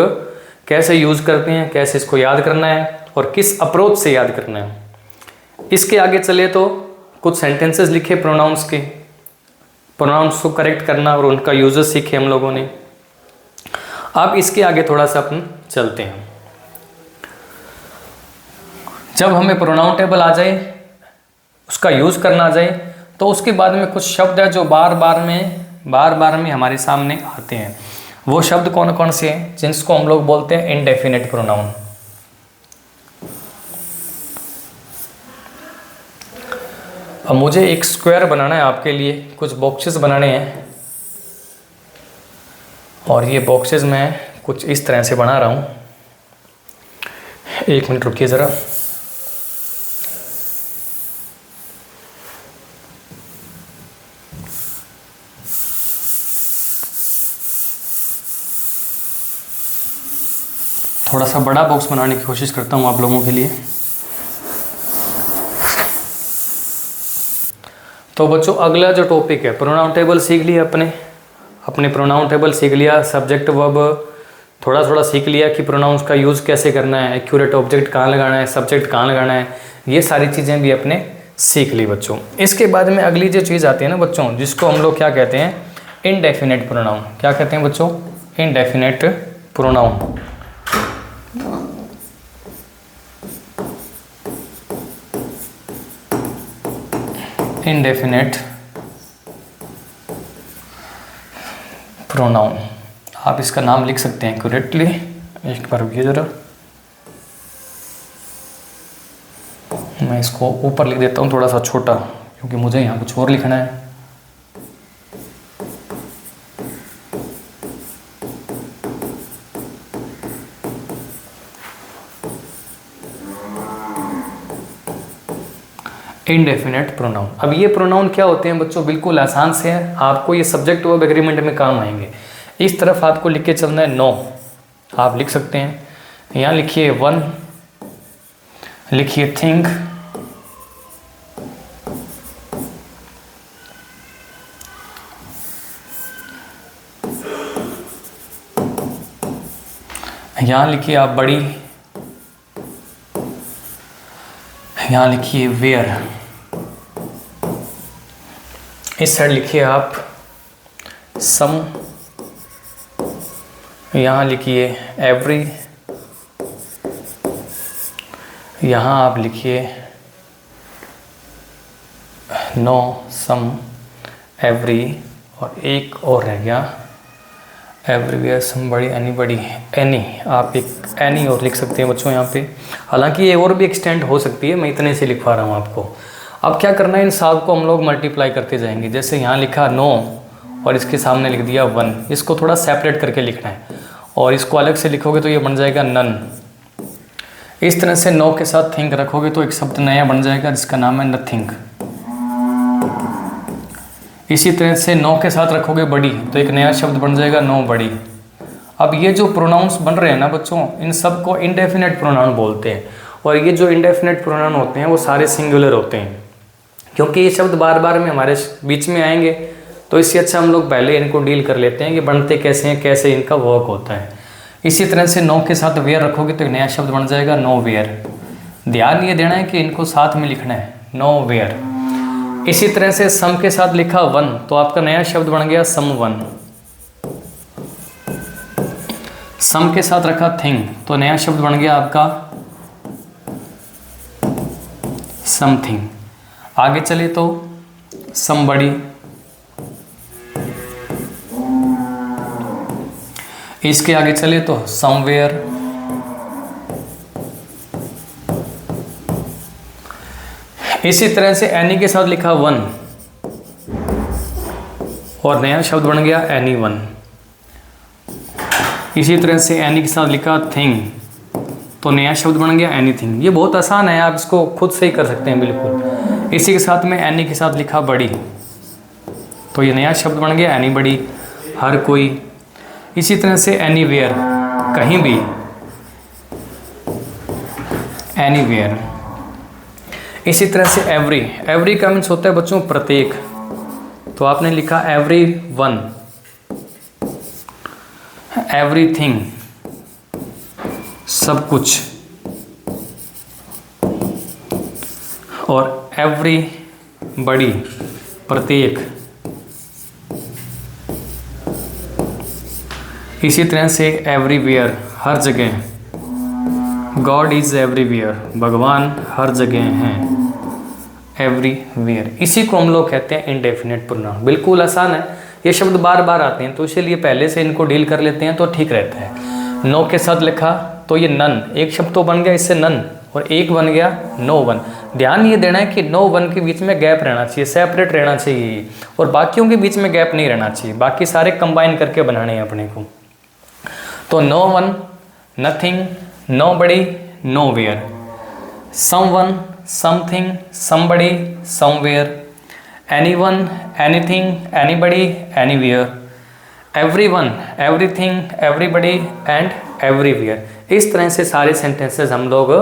कैसे यूज़ करते हैं, कैसे इसको याद करना है और किस अप्रोच से याद करना है। इसके आगे चले तो कुछ सेंटेंसेस लिखे प्रोनाउंस के, प्रोनाउंस को करेक्ट करना और उनका यूजेस सीखे हम लोगों ने। अब इसके आगे थोड़ा सा अपन चलते हैं। जब हमें प्रोनाउन टेबल आ जाए, उसका यूज़ करना आ जाए, तो उसके बाद में कुछ शब्द है जो बार बार में हमारे सामने आते हैं। वो शब्द कौन कौन से हैं, जिसको हम लोग बोलते हैं इनडेफिनेट प्रोनाउन। अब मुझे एक स्क्वायर बनाना है आपके लिए, कुछ बॉक्सेस बनाने हैं, और ये बॉक्सेस मैं कुछ इस तरह से बना रहा हूँ। एक मिनट रुकिए ज़रा। थोड़ा सा बड़ा बॉक्स बनाने की कोशिश करता हूँ आप लोगों के लिए। तो बच्चों अगला जो टॉपिक है, प्रोनाउन टेबल सीख लिया अपने प्रोनाउन टेबल सीख लिया, सब्जेक्ट वर्ब थोड़ा सीख लिया कि प्रोनाउंस का यूज़ कैसे करना है, एक्यूरेट ऑब्जेक्ट कहाँ लगाना है, सब्जेक्ट कहाँ लगाना है, ये सारी चीज़ें भी अपने सीख ली बच्चों। इसके बाद में अगली जो चीज़ आती है ना बच्चों, जिसको हम लोग क्या कहते हैं, इनडेफिनेट प्रोनाउन। क्या कहते हैं बच्चों, इनडेफिनेट प्रोनाउन। इनडेफिनेट प्रोनाउन, आप इसका नाम लिख सकते हैं एक्यूरेटली। एक बार रुकिए ज़रा, मैं इसको ऊपर लिख देता हूँ थोड़ा सा छोटा, क्योंकि मुझे यहाँ कुछ और लिखना है। Indefinite pronoun. अब ये प्रोनाउन क्या होते हैं बच्चों, बिल्कुल आसान से है, आपको ये सब्जेक्ट वर्ब एग्रीमेंट में काम आएंगे। इस तरफ आपको लिख के चलना है नो, आप लिख सकते हैं। यहाँ लिखिए वन, लिखिए थिंक, यहाँ लिखिए आप बड़ी, यहाँ लिखिए वेयर, इस साइड लिखिए आप सम, यहाँ लिखिए एवरी, यहाँ आप लिखिए नो, सम, एवरी, और एक और रह गया एवरीवेयर, समबडी, एनीबडी, एनी। आप एक एनी और लिख सकते हैं बच्चों यहाँ पे। हालांकि ये और भी एक्सटेंड हो सकती है, मैं इतने से लिखवा रहा हूँ आपको। अब क्या करना है, इन सब को हम लोग मल्टीप्लाई करते जाएंगे। जैसे यहाँ लिखा नो और इसके सामने लिख दिया वन, इसको थोड़ा सेपरेट करके लिखना है, और इसको अलग से लिखोगे तो ये बन जाएगा नन। इस तरह से नो के साथ थिंक रखोगे तो एक शब्द नया बन जाएगा जिसका नाम है नथिंग। इसी तरह से नो के साथ रखोगे बड़ी तो एक नया शब्द बन जाएगा नो बड़ी। अब ये जो प्रोनाउंस बन रहे हैं ना बच्चों, इन सब को इंडेफिनेट प्रोनाउन बोलते हैं। और ये जो इंडेफिनेट प्रोनाउन होते हैं वो सारे सिंगुलर होते हैं, क्योंकि ये शब्द बार बार में हमारे बीच में आएंगे, तो इससे अच्छा हम लोग पहले इनको डील कर लेते हैं कि बनते कैसे हैं, कैसे इनका वर्क होता है। इसी तरह से नो के साथ वेयर रखोगे तो एक नया शब्द बन जाएगा नो वेयर। ध्यान ये देना है कि इनको साथ में लिखना है, नो वेयर। इसी तरह से सम के साथ लिखा वन तो आपका नया शब्द बन गया सम वन। सम के साथ रखा थिंग तो नया शब्द बन गया आपका समथिंग। आगे चले तो समबडी, इसके आगे चले तो समवेयर, इसी तरह से एनी के साथ लिखा वन और नया शब्द बन गया एनी वन। इसी तरह से एनी के साथ लिखा थिंग तो नया शब्द बन गया एनीथिंग। ये बहुत आसान है, आप इसको खुद से ही कर सकते हैं बिल्कुल। इसी के साथ में एनी के साथ लिखा बड़ी तो ये नया शब्द बन गया एनीबडी, हर कोई। इसी तरह से एनीवेयर, कहीं भी, एनीवेयर। इसी तरह से एवरी, एवरी का मीन्स होता है बच्चों प्रत्येक, तो आपने लिखा एवरी वन, एवरीथिंग, सब कुछ, और एवरी बड़ी, प्रत्येक। इसी तरह से एवरीवेयर, हर जगह, गॉड इज एवरीवेयर, भगवान हर जगह हैं, एवरीवेयर। इसी को हम लोग कहते हैं इंडेफिनिट प्रोनाउन। बिल्कुल आसान है, ये शब्द बार बार आते हैं तो इसीलिए पहले से इनको डील कर लेते हैं तो ठीक रहता है। नो के साथ लिखा तो ये नन, एक शब्द तो बन गया इससे नन, और एक बन गया नो वन। ध्यान ये देना है कि नो वन के बीच में गैप रहना चाहिए, सेपरेट रहना चाहिए, और बाकियों के बीच में गैप नहीं रहना चाहिए, बाकी सारे कंबाइन करके बनाने हैं अपने को। तो no one, nothing, nobody, nowhere, someone, something, somebody, somewhere, anyone, anything, anybody, anywhere, everyone, everything, everybody and everywhere. इस तरह से सारे सेंटेंसेस हम लोग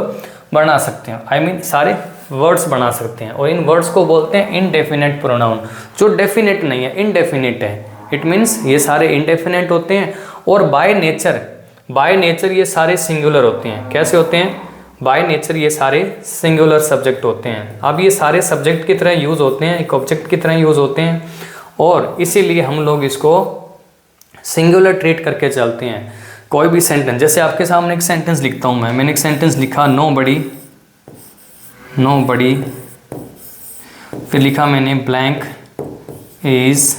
बना सकते हैं, आई मीन सारे वर्ड्स बना सकते हैं, और इन वर्ड्स को बोलते हैं इनडेफिनेट प्रोनाउन। जो डेफिनेट नहीं है, इनडेफिनेट है, इट मीन्स ये सारे इनडेफिनेट होते हैं, और बाय नेचर ये सारे सिंगुलर होते हैं। कैसे होते हैं? बाय नेचर ये सारे सिंगुलर सब्जेक्ट होते हैं। अब ये सारे सब्जेक्ट की तरह यूज़ होते हैं, एक ऑब्जेक्ट की तरह यूज़ होते हैं, और इसीलिए हम लोग इसको सिंगुलर ट्रीट करके चलते हैं। कोई भी सेंटेंस, जैसे आपके सामने एक सेंटेंस लिखता हूँ मैंने एक सेंटेंस लिखा नोबडी, फिर लिखा मैंने blank is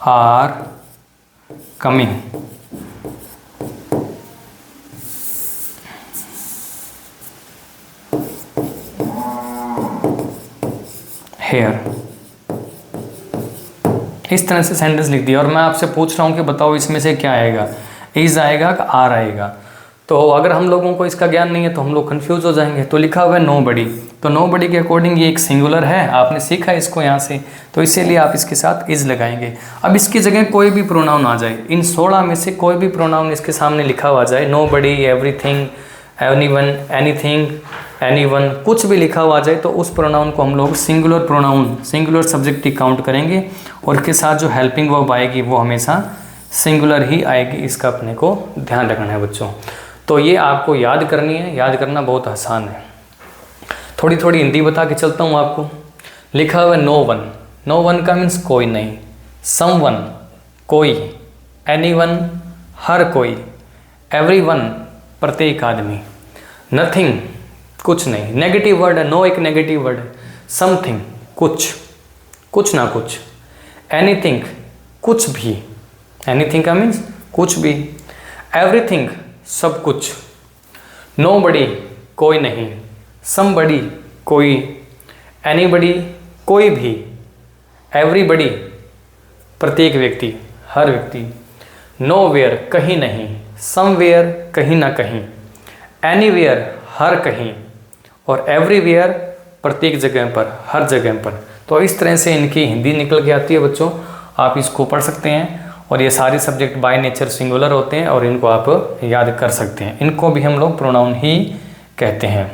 are coming, here. इस तरह से सेंटेंस लिख दिया, और मैं आपसे पूछ रहा हूँ कि बताओ इसमें से क्या आएगा, इज आएगा कि आर आएगा। तो अगर हम लोगों को इसका ज्ञान नहीं है तो हम लोग कंफ्यूज हो जाएंगे। तो लिखा हुआ है नोबडी, तो नोबडी के अकॉर्डिंग ये एक सिंगुलर है, आपने सीखा इसको यहाँ से, तो इसीलिए आप इसके साथ इज लगाएंगे। अब इसकी जगह कोई भी प्रोनाउन आ जाए, इन 16 में से कोई भी प्रोनाउन इसके सामने लिखा हुआ जाए, nobody, everything, anyone, anything, anyone, कुछ भी लिखा हुआ जाए, तो उस प्रोनाउन को हम लोग सिंगुलर प्रोनाउन, सिंगुलर सब्जेक्ट ही काउंट करेंगे, और इसके साथ जो हेल्पिंग वर्ब आएगी वो हमेशा सिंगुलर ही आएगी। इसका अपने को ध्यान रखना है बच्चों। तो ये आपको याद करनी है, याद करना बहुत आसान है। थोड़ी थोड़ी हिंदी बता के चलता हूँ आपको। लिखा हुआ है नो वन, नो वन का मीन्स कोई नहीं, सम वन कोई, एनी वन हर कोई, एवरी वन प्रत्येक आदमी, नथिंग कुछ नहीं, नेगेटिव वर्ड है, नो एक नेगेटिव वर्ड है, समथिंग कुछ, कुछ ना कुछ, एनीथिंग कुछ भी, एनीथिंग का मीन्स कुछ भी, एवरीथिंग सब कुछ, नोबडी कोई नहीं, समबडी कोई, एनीबडी कोई भी, एवरीबडी प्रत्येक व्यक्ति, हर व्यक्ति, नोवेयर कहीं नहीं, समवेयर कहीं ना कहीं, एनीवेयर हर कहीं, और एवरीवेयर प्रत्येक जगह पर, हर जगह पर। तो इस तरह से इनकी हिंदी निकल के आती है बच्चों, आप इसको पढ़ सकते हैं। और ये सारे सब्जेक्ट बाय नेचर सिंगुलर होते हैं, और इनको आप याद कर सकते हैं। इनको भी हम लोग प्रोनाउन ही कहते हैं।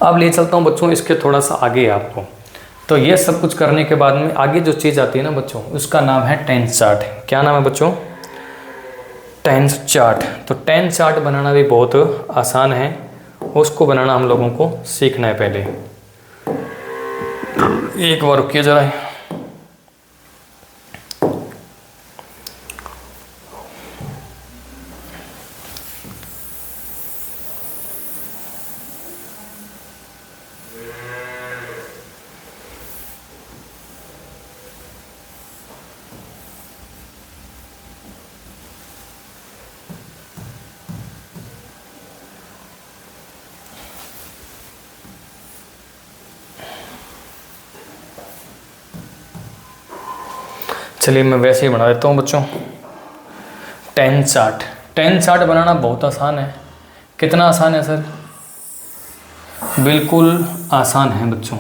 अब ले चलता हूँ बच्चों इसके थोड़ा सा आगे आपको। तो ये सब कुछ करने के बाद में आगे जो चीज़ आती है ना बच्चों, उसका नाम है टेंस चार्ट। क्या नाम है बच्चों? Tense chart. तो टेंस चार्ट बनाना भी बहुत आसान है, उसको बनाना हम लोगों को सीखना है पहले। एक बार रुकिए जरा। चलिए मैं वैसे ही बना देता हूँ बच्चों। टेंस चार्ट, टेंस चार्ट बनाना बहुत आसान है। कितना आसान है सर? बिल्कुल आसान है बच्चों।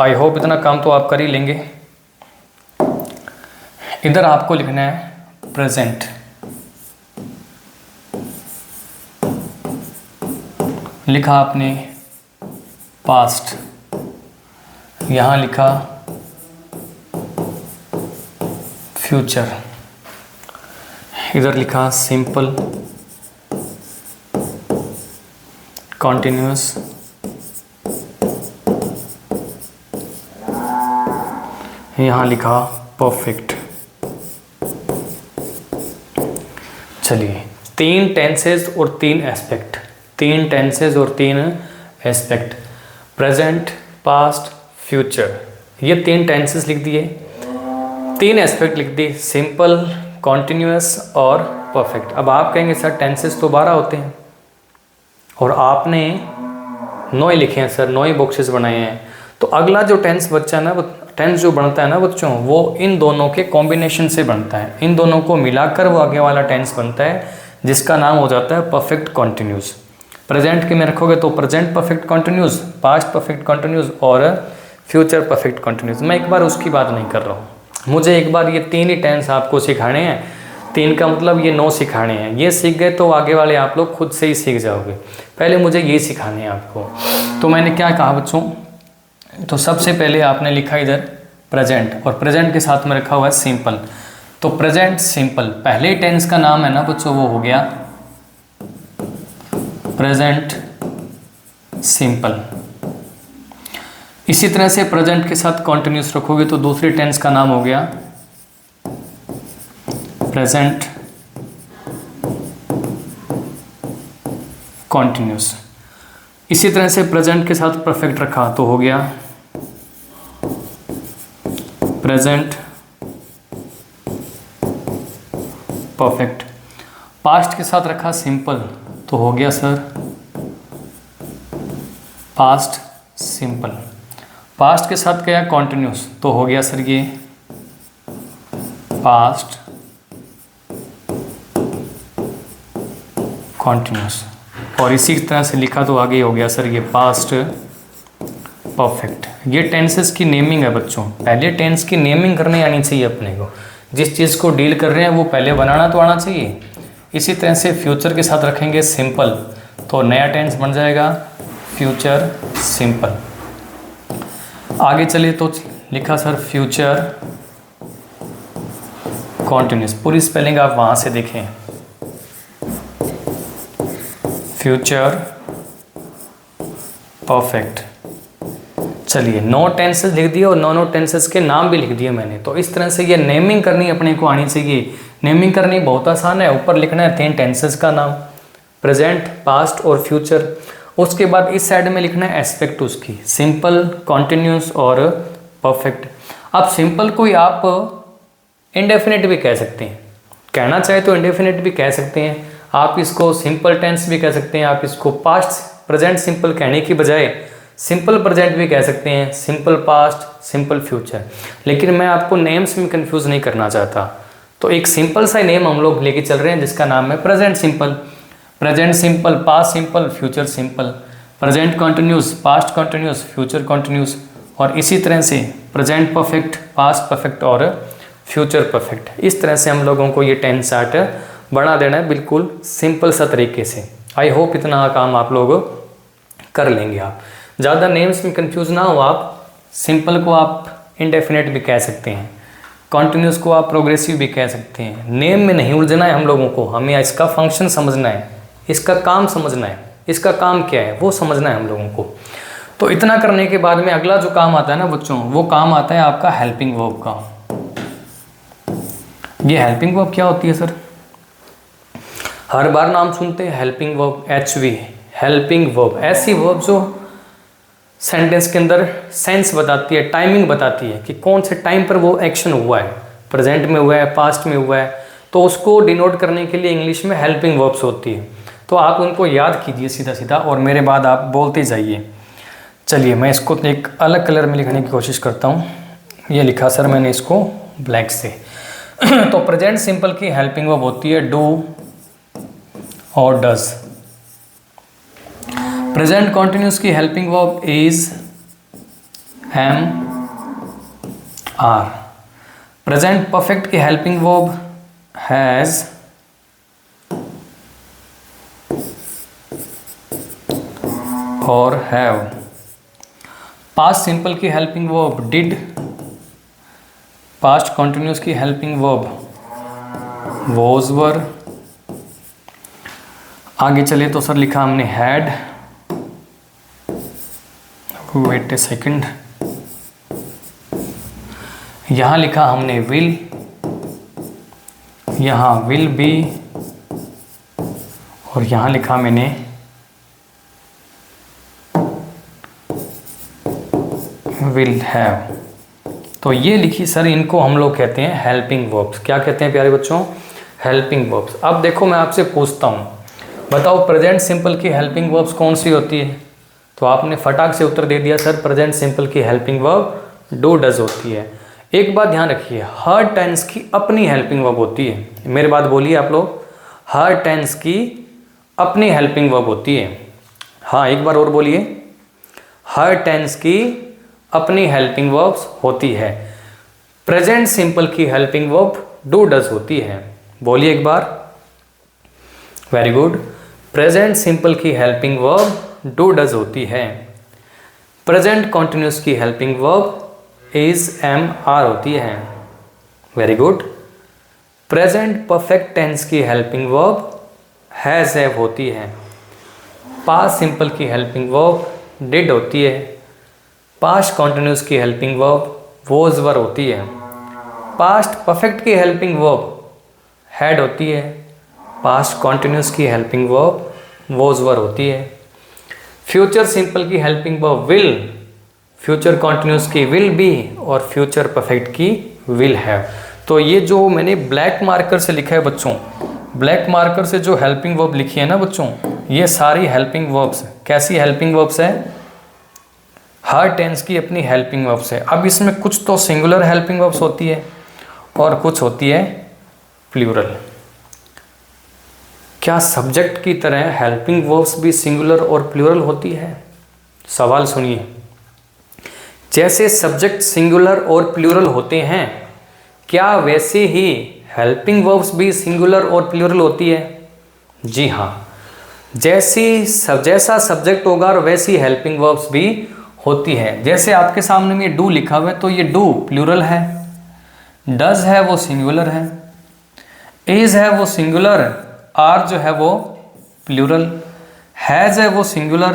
आई होप इतना काम तो आप कर ही लेंगे। इधर आपको लिखना है प्रेजेंट, लिखा आपने पास्ट, यहाँ लिखा फ्यूचर, इधर लिखा सिंपल, कॉन्टिन्यूअस, यहाँ लिखा परफेक्ट। चलिए, 3 टेंसेज और 3 एस्पेक्ट, 3 टेंसेज और 3 एस्पेक्ट, प्रेजेंट, पास्ट, फ्यूचर, ये 3 टेंसेज लिख दिए, 3 एस्पेक्ट लिख दिए, सिंपल, कॉन्टिन्यूअस और परफेक्ट। अब आप कहेंगे सर टेंसेज तो 12 होते हैं और आपने 9 ही लिखे हैं सर, 9 ही बॉक्सेस बनाए हैं, तो अगला जो टेंस बच्चा है ना, वो टेंस जो बनता है ना बच्चों, वो इन दोनों के कॉम्बिनेशन से बनता है, इन दोनों को मिलाकर वो आगे वाला टेंस बनता है, जिसका नाम हो जाता है परफेक्ट कॉन्टिन्यूस। प्रेजेंट के में रखोगे तो present perfect continuous, past perfect continuous और फ्यूचर परफेक्ट कॉन्टिन्यूस। मैं एक बार उसकी बात नहीं कर रहा हूँ, मुझे एक बार ये 3 ही टेंस आपको सिखाने हैं, 3 का मतलब ये 9 सिखाने हैं। ये सीख गए तो आगे वाले आप लोग खुद से ही सीख जाओगे, पहले मुझे ये सिखाने हैं आपको। तो मैंने क्या कहा बच्चों, तो सबसे पहले आपने लिखा इधर प्रेजेंट, और प्रेजेंट के साथ में रखा हुआ है सिंपल। तो प्रेजेंट सिंपल, पहले टेंस का नाम है ना बच्चों, वो हो गया प्रेजेंट सिंपल। इसी तरह से प्रेजेंट के साथ कॉन्टिन्यूस रखोगे तो दूसरी टेंस का नाम हो गया प्रेजेंट कॉन्टिन्यूस। इसी तरह से प्रेजेंट के साथ परफेक्ट रखा तो हो गया प्रेजेंट परफेक्ट। पास्ट के साथ रखा सिंपल तो हो गया सर पास्ट सिंपल। पास्ट के साथ क्या कॉन्टिन्यूस तो हो गया सर ये पास्ट कॉन्टिन्यूस। और इसी तरह से लिखा तो आगे हो गया सर ये पास्ट परफेक्ट। ये टेंसेस की नेमिंग है बच्चों, पहले टेंस की नेमिंग करने आनी चाहिए अपने को, जिस चीज़ को डील कर रहे हैं वो पहले बनाना तो आना चाहिए। इसी तरह से फ्यूचर के साथ रखेंगे सिंपल तो नया टेंस बन जाएगा फ्यूचर सिंपल। आगे चलिए तो लिखा सर फ्यूचर कॉन्टिन्यूस, पूरी स्पेलिंग आप वहाँ से देखें, फ्यूचर परफेक्ट। चलिए 9 टेंसेस लिख दिए और 9 टेंसेस के नाम भी लिख दिए मैंने। तो इस तरह से ये नेमिंग करनी अपने को आनी चाहिए। नेमिंग करनी बहुत आसान है, ऊपर लिखना है 3 टेंसेस का नाम, प्रेजेंट, पास्ट और फ्यूचर। उसके बाद इस साइड में लिखना है एस्पेक्ट उसकी, सिंपल, कॉन्टिन्यूस और परफेक्ट। अब सिंपल को ही आप इंडेफिनिट भी कह सकते हैं, कहना चाहे तो इंडेफिनिट भी कह सकते हैं, आप इसको सिंपल टेंस भी कह सकते हैं, आप इसको पास्ट प्रेजेंट सिंपल कहने की बजाय सिंपल प्रेजेंट भी कह सकते हैं, सिंपल पास्ट, सिंपल फ्यूचर। लेकिन मैं आपको नेम्स में कंफ्यूज नहीं करना चाहता, तो एक सिंपल सा नेम हम लोग लेके चल रहे हैं जिसका नाम है present simple. Present simple, past simple, future simple, present continuous, past continuous, future continuous, और इसी तरह से प्रेजेंट परफेक्ट, पास्ट परफेक्ट और फ्यूचर परफेक्ट। इस तरह से हम लोगों को ये टेंस चार्ट बना देना है बिल्कुल सिंपल सा तरीके से। आई होप इतना काम आप लोग कर लेंगे। आप ज़्यादा नेम्स में कंफ्यूज ना हो, आप सिंपल को आप इंडेफिनेट भी कह सकते हैं, कॉन्टिन्यूस को आप प्रोग्रेसिव भी कह सकते हैं। नेम में नहीं उलझना है हम लोगों को, हमें इसका फंक्शन समझना है, इसका काम समझना है, इसका काम क्या है वो समझना है हम लोगों को। तो इतना करने के बाद में अगला जो काम आता है ना बच्चों, वो काम आता है आपका हेल्पिंग वर्ब का। ये हेल्पिंग वर्ब क्या होती है सर? हर बार नाम सुनते हैं helping verb, HV helping verb, ऐसी वर्ब जो सेंटेंस के अंदर सेंस बताती है, टाइमिंग बताती है कि कौन से टाइम पर वो एक्शन हुआ है, प्रेजेंट में हुआ है, पास्ट में हुआ है, तो उसको डिनोट करने के लिए इंग्लिश में हेल्पिंग वर्ब्स होती है। तो आप उनको याद कीजिए सीधा सीधा और मेरे बाद आप बोलते जाइए। चलिए मैं इसको एक अलग कलर में लिखने की कोशिश करता हूँ। ये लिखा सर मैंने इसको ब्लैक से। तो प्रेजेंट सिंपल की हेल्पिंग वर्ब होती है डू और डज। प्रेजेंट कॉन्टिन्यूस की helping verb is am are. Present perfect की हेल्पिंग वर्ब हैज और हैव। पास्ट सिंपल की helping verb did. Past continuous की हेल्पिंग वर्ब वॉज वर। आगे चले तो सर लिखा हमने हैड, वेट ए सेकंड, यहां लिखा हमने विल, यहां विल बी, और यहां लिखा मैंने विल हैव। तो ये लिखी सर, इनको हम लोग कहते हैं हेल्पिंग वर्ब्स। क्या कहते हैं प्यारे बच्चों? Helping verbs. अब देखो मैं आपसे पूछता हूँ, बताओ प्रेजेंट सिंपल की हेल्पिंग वर्ब्स कौन सी होती है? तो आपने फटाक से उत्तर दे दिया सर प्रेजेंट सिंपल की हेल्पिंग वर्ब डू डज होती है। एक बात ध्यान रखिए, हर टेंस की अपनी हेल्पिंग वर्ब होती है। मेरी बात बोलिए आप लोग, हर टेंस की अपनी हेल्पिंग वर्ब होती है। हाँ एक बार और बोलिए, हर टेंस की अपनी हेल्पिंग वर्ब्स होती है। प्रेजेंट सिंपल की हेल्पिंग वर्ब डू डज होती है। बोलिए एक बार, वेरी गुड। प्रेजेंट सिंपल की हेल्पिंग वर्ब डू डज होती है। प्रेजेंट कॉन्टिन्यूस की helping verb is am are होती है। Very good. Present perfect tense की हेल्पिंग वर्ब हैज हैव होती है। पास्ट सिंपल की हेल्पिंग वर्ब डिड होती है। पास्ट कॉन्टिन्यूस की हेल्पिंग वर्ब वॉज वर होती है। पास्ट परफेक्ट की हेल्पिंग वर्ब हैड होती है। पास्ट कॉन्टिन्यूस की हेल्पिंग वर्ब वॉज वर होती है। फ्यूचर सिंपल की helping verb will, future continuous की विल बी, और फ्यूचर परफेक्ट की विल हैव। तो ये जो मैंने ब्लैक मार्कर से लिखा है बच्चों, ब्लैक मार्कर से जो हेल्पिंग वर्ब लिखी है ना बच्चों, ये सारी हेल्पिंग वर्ब्स। कैसी हेल्पिंग वर्ब्स है? हर टेंस की अपनी हेल्पिंग वर्ब्स है। अब इसमें कुछ तो सिंगुलर हेल्पिंग वर्ब्स होती है और कुछ होती है प्लूरल। क्या सब्जेक्ट की तरह हेल्पिंग वर्ब्स भी सिंगुलर और प्लूरल होती है? सवाल सुनिए, जैसे सब्जेक्ट सिंगुलर और प्लूरल होते हैं, क्या वैसे ही हेल्पिंग वर्ब्स भी सिंगुलर और प्लूरल होती है? जी हाँ, जैसा सब्जेक्ट होगा और वैसी हेल्पिंग वर्ब्स भी होती है। जैसे आपके सामने में डू लिखा हुआ है तो ये डू प्लूरल है, डज है वो सिंगुलर है, इज है वो सिंगुलर, आर जो है वो प्लूरल, हैज है वो सिंगुलर,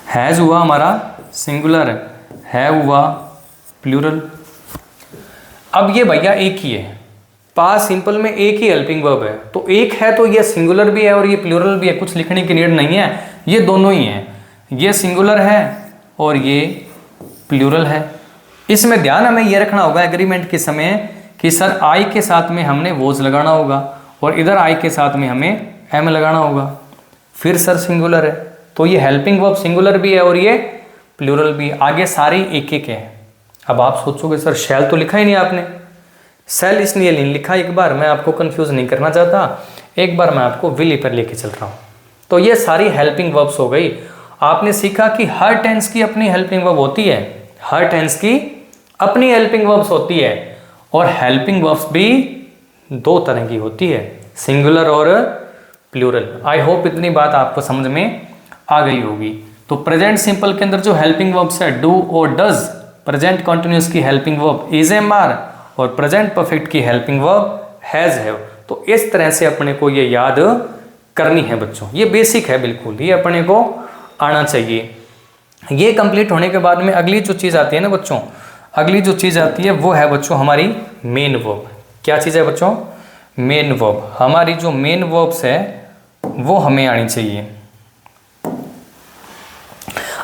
हैज हुआ हमारा सिंगुलर, है हुआ प्लूरल। अब ये भैया एक ही है, पास्ट सिंपल में एक ही हेल्पिंग वर्ब है, तो एक है तो ये सिंगुलर भी है और ये प्लूरल भी है, कुछ लिखने की नीड नहीं है, ये दोनों ही हैं। ये सिंगुलर है और ये प्लूरल है। इसमें ध्यान हमें ये रखना होगा एग्रीमेंट के समय कि सर आई के साथ में हमने वोज लगाना होगा और इधर आई के साथ में हमें एम लगाना होगा, फिर सर सिंगुलर है। तो ये हेल्पिंग वर्ब सिंगुलर भी है और ये प्लूरल भी। आगे सारी एक एक है। अब आप सोचोगे सर शैल तो लिखा ही नहीं आपने, सेल इसलिए नहीं लिखा, एक बार मैं आपको कंफ्यूज नहीं करना चाहता, एक बार मैं आपको विल पर लेके चल रहा हूँ। तो ये सारी हेल्पिंग वर्ब्स हो गई। आपने सीखा कि हर टेंस की अपनी हेल्पिंग वर्ब होती है, हर टेंस की अपनी हेल्पिंग वर्ब्स होती है, और हेल्पिंग वर्ब्स भी दो तरह की होती है, सिंगुलर और प्लूरल। आई होप इतनी बात आपको समझ में आ गई होगी। तो प्रेजेंट सिंपल के अंदर जो हेल्पिंग वर्ब्स है डू और डज, प्रेजेंट कॉन्टिन्यूस की helping verb is am are, और प्रेजेंट परफेक्ट की हेल्पिंग वर्ब हैज हैव। तो इस तरह से अपने को ये याद करनी है बच्चों, ये बेसिक है बिल्कुल, ये अपने को आना चाहिए। ये कंप्लीट होने के बाद में अगली जो चीज़ आती है ना बच्चों, अगली जो चीज़ आती है वो है बच्चों हमारी मेन वर्ब। क्या चीज़ है बच्चों? Main verb. हमारी जो मेन वर्ब्स है वो हमें आनी चाहिए।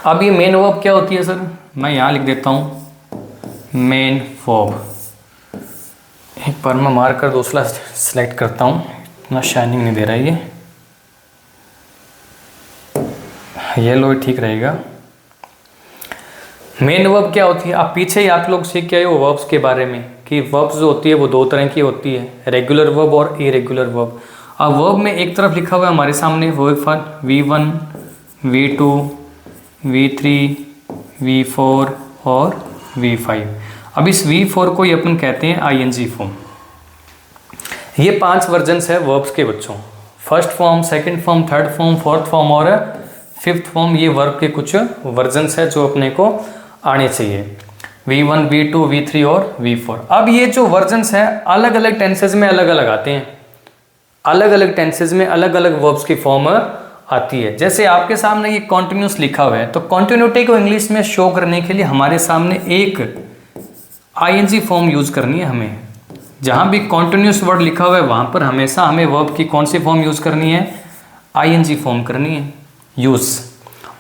अब ये मेन वर्ब क्या होती है सर? मैं यहाँ लिख देता हूँ मेन वर्ब। एक बार मैं मार्कर दूसरा सेलेक्ट करता हूँ, इतना शाइनिंग नहीं दे रहा है ये लो ठीक रहेगा। मेन वर्ब क्या होती है? आप पीछे ही आप लोग सीख के आए हो वर्ब्स के बारे में कि वर्ब्स जो होती है वो दो तरह की होती है, रेगुलर वर्ब और इरेगुलर वर्ब। अब वर्ब में एक तरफ लिखा हुआ है हमारे सामने V1, V2, V3, V4 और V5। अब इस V4 को ये अपन कहते हैं ING फॉर्म। ये 5 वर्जन्स है वर्ब्स के बच्चों, first form, second form, third form, fourth form और फिफ्थ फॉर्म। ये वर्ब के कुछ वर्जन्स है जो अपने को आने चाहिए, V1, V2, V3 और V4। अब ये जो वर्जन्स हैं अलग अलग टेंसेज में अलग अलग आते हैं, अलग अलग टेंसेज में अलग अलग वर्ब्स की फॉर्म आती है। जैसे आपके सामने ये कॉन्टिन्यूस लिखा हुआ है, तो कॉन्टिन्यूटी को इंग्लिश में शो करने के लिए हमारे सामने एक ING फॉर्म यूज करनी है हमें। जहाँ भी कॉन्टिन्यूस वर्ड लिखा हुआ है वहाँ पर हमेशा हमें वर्ब की कौन सी फॉर्म यूज करनी है, ING फॉर्म करनी है यूज।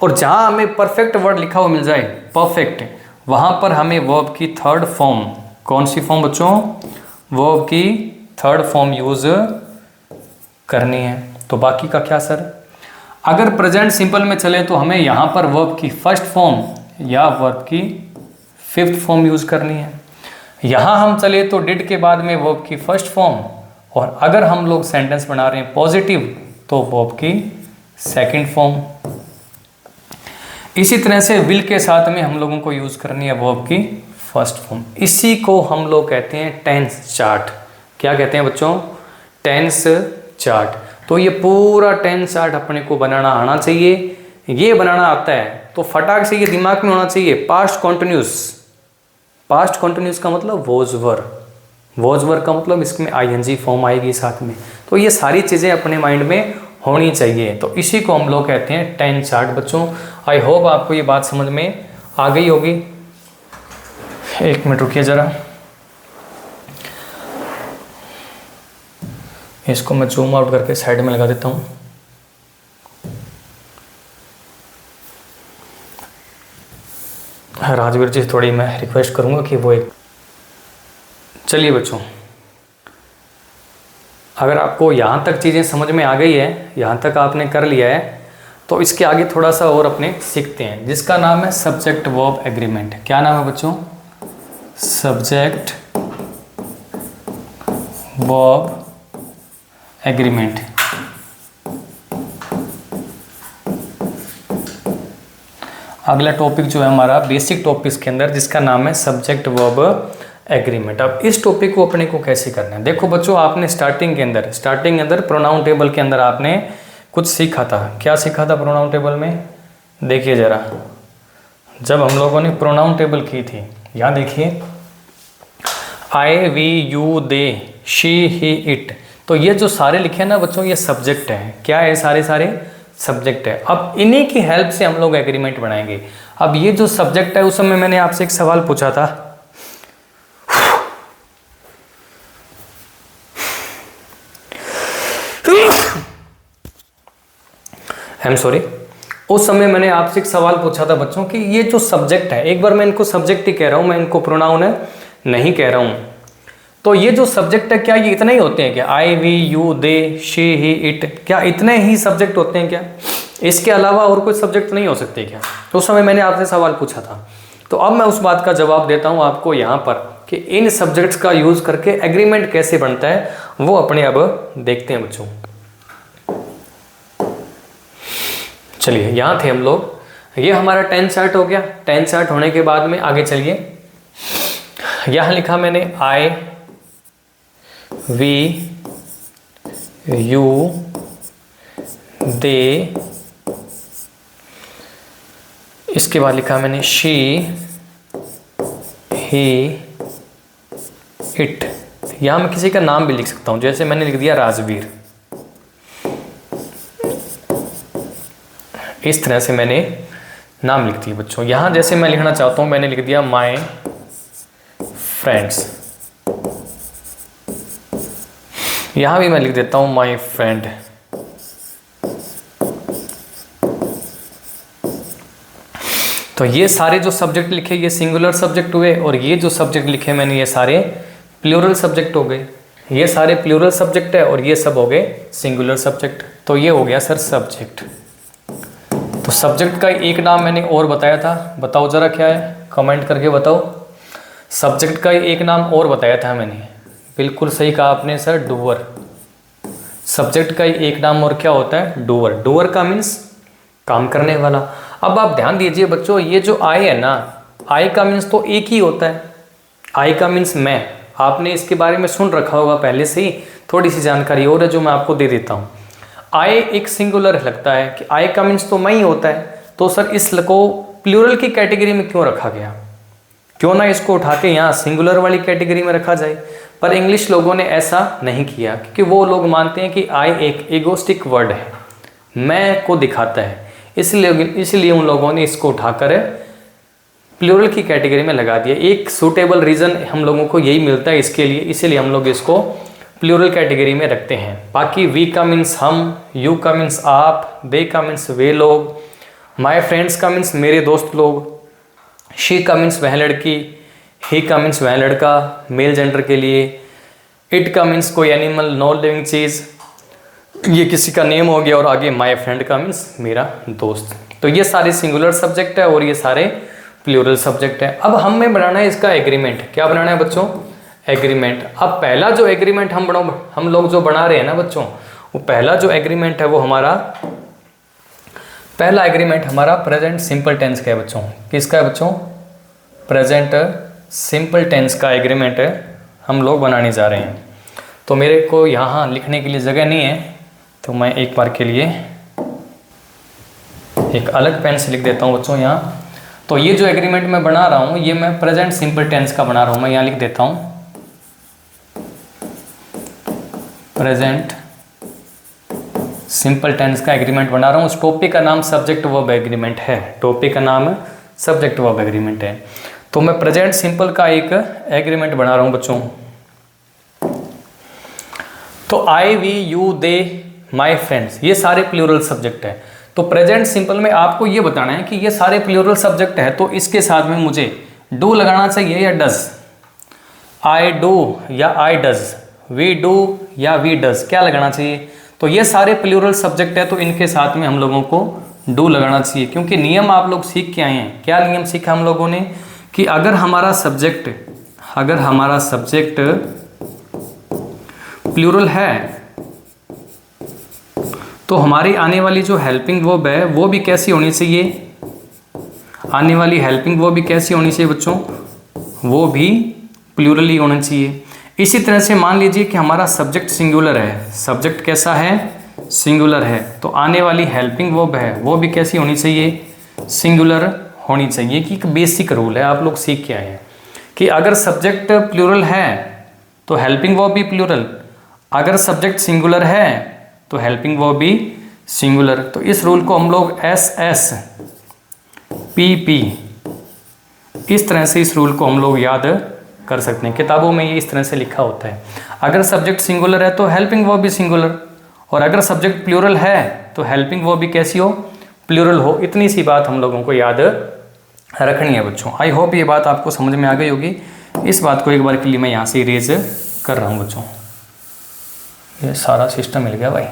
और जहाँ हमें परफेक्ट वर्ड लिखा हुआ मिल जाए, परफेक्ट, वहाँ पर हमें वर्ब की थर्ड फॉर्म, कौन सी फॉर्म बच्चों, वर्ब की थर्ड फॉर्म यूज करनी है। तो बाकी का क्या सर, अगर प्रेजेंट सिंपल में चले तो हमें यहाँ पर वर्ब की फर्स्ट फॉर्म या वर्ब की फिफ्थ फॉर्म यूज करनी है। यहाँ हम चले तो डिड के बाद में वर्ब की फर्स्ट फॉर्म, और अगर हम लोग सेंटेंस बना रहे हैं पॉजिटिव तो वर्ब की सेकंड फॉर्म। इसी तरह से विल के साथ में हम लोगों को यूज करनी है वर्ब की फर्स्ट फॉर्म। इसी को हम लोग कहते हैं टेंस चार्ट। क्या कहते हैं बच्चों, टेंस चार्ट। तो ये पूरा टेंस चार्ट अपने को बनाना आना चाहिए। ये बनाना आता है तो फटाक से ये दिमाग में होना चाहिए, पास्ट कॉन्टिन्यूस। पास्ट कॉन्टिन्यूस का मतलब वॉज वर, वॉज वर का मतलब इसमें ING फॉर्म आएगी साथ में। तो ये सारी चीज़ें अपने माइंड में होनी चाहिए। तो इसी को हम लोग कहते हैं टेंस चार्ट बच्चों। आई होप आपको ये बात समझ में आ गई होगी। एक मिनट रुकिए ज़रा, इसको मैं जूम आउट करके साइड में लगा देता हूँ। राजवीर जी थोड़ी मैं रिक्वेस्ट करूँगा कि वो एक, चलिए बच्चों, अगर आपको यहाँ तक चीज़ें समझ में आ गई है, यहाँ तक आपने कर लिया है, तो इसके आगे थोड़ा सा और अपने सीखते हैं, जिसका नाम है सब्जेक्ट वर्ब एग्रीमेंट। क्या नाम है बच्चों, सब्जेक्ट वर्ब एग्रीमेंट। अगला टॉपिक जो है हमारा बेसिक टॉपिक्स के अंदर, जिसका नाम है सब्जेक्ट वर्ब एग्रीमेंट। अब इस टॉपिक को अपने को कैसे करना है, देखो बच्चों, आपने स्टार्टिंग के अंदर प्रोनाउन टेबल के अंदर आपने कुछ सीखा था। क्या सीखा था प्रोनाउन टेबल में, देखिए ज़रा, जब हम लोगों ने प्रोनाउन टेबल की थी, यहाँ देखिए, I, we, you, they, she, he, it। तो ये जो सारे लिखे हैं ना बच्चों, ये सब्जेक्ट है। क्या है, सारे सब्जेक्ट है। अब इन्हीं की हेल्प से हम लोग एग्रीमेंट बनाएंगे। अब ये जो सब्जेक्ट है, उस समय मैंने आपसे एक सवाल पूछा था, आई एम सॉरी, उस समय मैंने आपसे एक सवाल पूछा था बच्चों कि ये जो सब्जेक्ट है, एक बार मैं इनको सब्जेक्ट ही कह रहा हूँ, मैं इनको प्रोनाउन नहीं कह रहा हूँ। तो ये जो सब्जेक्ट है, क्या ये इतने ही होते हैं क्या, I, we, you, they, she, he, it, क्या इतने ही सब्जेक्ट होते हैं क्या, इसके अलावा और कोई सब्जेक्ट नहीं हो सकते क्या? तो उस समय मैंने आपसे सवाल पूछा था। तो अब मैं उस बात का जवाब देता हूँ आपको यहाँ पर कि इन सब्जेक्ट्स का यूज़ करके एग्रीमेंट कैसे बनता है, वो अपने अब देखते हैं बच्चों। चलिए, यहाँ थे हम लोग, ये हमारा टेंस चार्ट हो गया। टेंस चार्ट होने के बाद में आगे चलिए, यहाँ लिखा मैंने I, we, you, they, इसके बाद लिखा मैंने she, he, it। यहाँ मैं किसी का नाम भी लिख सकता हूँ, जैसे मैंने लिख दिया राजवीर। इस तरह से मैंने नाम लिख दिया बच्चों। यहाँ जैसे मैं लिखना चाहता हूँ, मैंने लिख दिया माय फ्रेंड्स। यहाँ भी मैं लिख देता हूँ माय फ्रेंड। तो ये सारे जो सब्जेक्ट लिखे, ये सिंगुलर सब्जेक्ट हुए, और ये जो सब्जेक्ट लिखे मैंने, ये सारे प्लूरल सब्जेक्ट हो गए। ये सारे प्लूरल सब्जेक्ट है और ये सब हो गए सिंगुलर सब्जेक्ट। तो ये हो गया सर सब्जेक्ट। तो सब्जेक्ट का एक नाम मैंने और बताया था, बताओ ज़रा क्या है, कमेंट करके बताओ। सब्जेक्ट का एक नाम और बताया था मैंने, बिल्कुल सही कहा आपने सर, डूअर। सब्जेक्ट का एक नाम और क्या होता है, डूअर। डूअर का मीन्स काम करने वाला। अब आप ध्यान दीजिए बच्चों, ये जो आई है ना, आई का मीन्स तो एक ही होता है, आई का मीन्स मैं। आपने इसके बारे में सुन रखा होगा पहले से ही, थोड़ी सी जानकारी और है जो मैं आपको दे देता हूँ। आई एक सिंगुलर लगता है कि आई का मीन्स तो मैं ही होता है, तो सर इसको प्लूरल की कैटेगरी में क्यों रखा गया, क्यों ना इसको उठा के यहाँ सिंगुलर वाली कैटेगरी में रखा जाए। पर इंग्लिश लोगों ने ऐसा नहीं किया, क्योंकि वो लोग मानते हैं कि आई एक ईगोस्टिक वर्ड है, मैं को दिखाता है, इसलिए उन लोगों ने इसको उठाकर प्लूरल की कैटेगरी में लगा दिया। एक सूटेबल रीज़न हम लोगों को यही मिलता है इसके लिए, इसीलिए हम लोग इसको प्लूरल कैटेगरी में रखते हैं। बाकी वी का मीन्स हम, यू का मीन्स आप, दे का मीन्स वे लोग, माई फ्रेंड्स का मीन्स मेरे दोस्त लोग, शी का मीन्स वह लड़की, ही का मीन्स वह लड़का मेल जेंडर के लिए, इट का मीन्स कोई एनिमल नॉन लिविंग चीज़, ये किसी का नेम हो गया, और आगे माई फ्रेंड का मीन्स मेरा दोस्त। तो ये सारे सिंगुलर सब्जेक्ट है और ये सारे प्लूरल सब्जेक्ट है। अब हमें बनाना है इसका एग्रीमेंट। क्या बनाना है बच्चों? एग्रीमेंट। अब पहला जो एग्रीमेंट हम लोग जो बना रहे हैं ना बच्चों, वो पहला जो एग्रीमेंट है वो हमारा पहला एग्रीमेंट हमारा प्रेजेंट सिंपल टेंस का है बच्चों। किसका है बच्चों? प्रेजेंट सिंपल टेंस का एग्रीमेंट हम लोग बनाने जा रहे हैं। तो मेरे को यहाँ लिखने के लिए जगह नहीं है, तो मैं एक बार के लिए एक अलग पेन से लिख देता हूँ बच्चों यहाँ। तो ये जो एग्रीमेंट मैं बना रहा हूँ, ये मैं प्रेजेंट सिंपल टेंस का बना रहा हूँ। मैं यहाँ लिख देता हूँ प्रेजेंट सिंपल टेंस का एग्रीमेंट बना रहा हूँ। उस टॉपिक का नाम सब्जेक्ट वर्ब एग्रीमेंट है। टॉपिक का नाम सब्जेक्ट वर्ब एग्रीमेंट है। तो मैं प्रेजेंट सिंपल का एक एग्रीमेंट बना रहा हूँ बच्चों। तो I, we, you, they, my friends, ये सारे प्लूरल सब्जेक्ट है। तो प्रेजेंट सिंपल में आपको ये बताना है कि ये सारे प्लूरल सब्जेक्ट है, तो इसके साथ में मुझे डू लगाना चाहिए या डज। आई डू या आई डज, वी डू या वी डज, क्या लगाना चाहिए? तो ये सारे प्लूरल सब्जेक्ट है, तो इनके साथ में हम लोगों को डू लगाना चाहिए। क्योंकि नियम आप लोग सीख के आए हैं। क्या नियम सीखा हम लोगों ने? कि अगर हमारा सब्जेक्ट प्लूरल है, तो हमारी आने वाली जो हेल्पिंग वर्ब है वो भी कैसी होनी चाहिए? आने वाली हेल्पिंग वर्ब भी कैसी होनी चाहिए बच्चों? वो भी प्लूरल ही होना चाहिए। इसी तरह से मान लीजिए कि हमारा सब्जेक्ट सिंगुलर है। सब्जेक्ट कैसा है? सिंगुलर है। तो आने वाली हेल्पिंग वर्ब है वो भी कैसी होनी चाहिए? सिंगुलर होनी चाहिए। कि एक बेसिक रूल है, आप लोग सीख के आए हैं कि अगर सब्जेक्ट प्लूरल है तो हेल्पिंग वर्ब भी प्लूरल, अगर सब्जेक्ट सिंगुलर है तो हेल्पिंग वर्ब भी सिंगुलर। तो इस रूल को हम लोग SSPP, इस तरह से इस रूल को हम लोग याद कर सकते हैं। किताबों में ये इस तरह से लिखा होता है। अगर सब्जेक्ट सिंगुलर है तो हेल्पिंग वर्ब भी सिंगुलर, और अगर सब्जेक्ट प्लूरल है तो हेल्पिंग वर्ब भी कैसी हो? प्लूरल हो। इतनी सी बात हम लोगों को याद रखनी है बच्चों। आई होप ये बात आपको समझ में आ गई होगी। इस बात को एक बार के लिए मैं यहाँ से इरेज कर रहा हूँ बच्चों। ये सारा सिस्टम मिल गया भाई।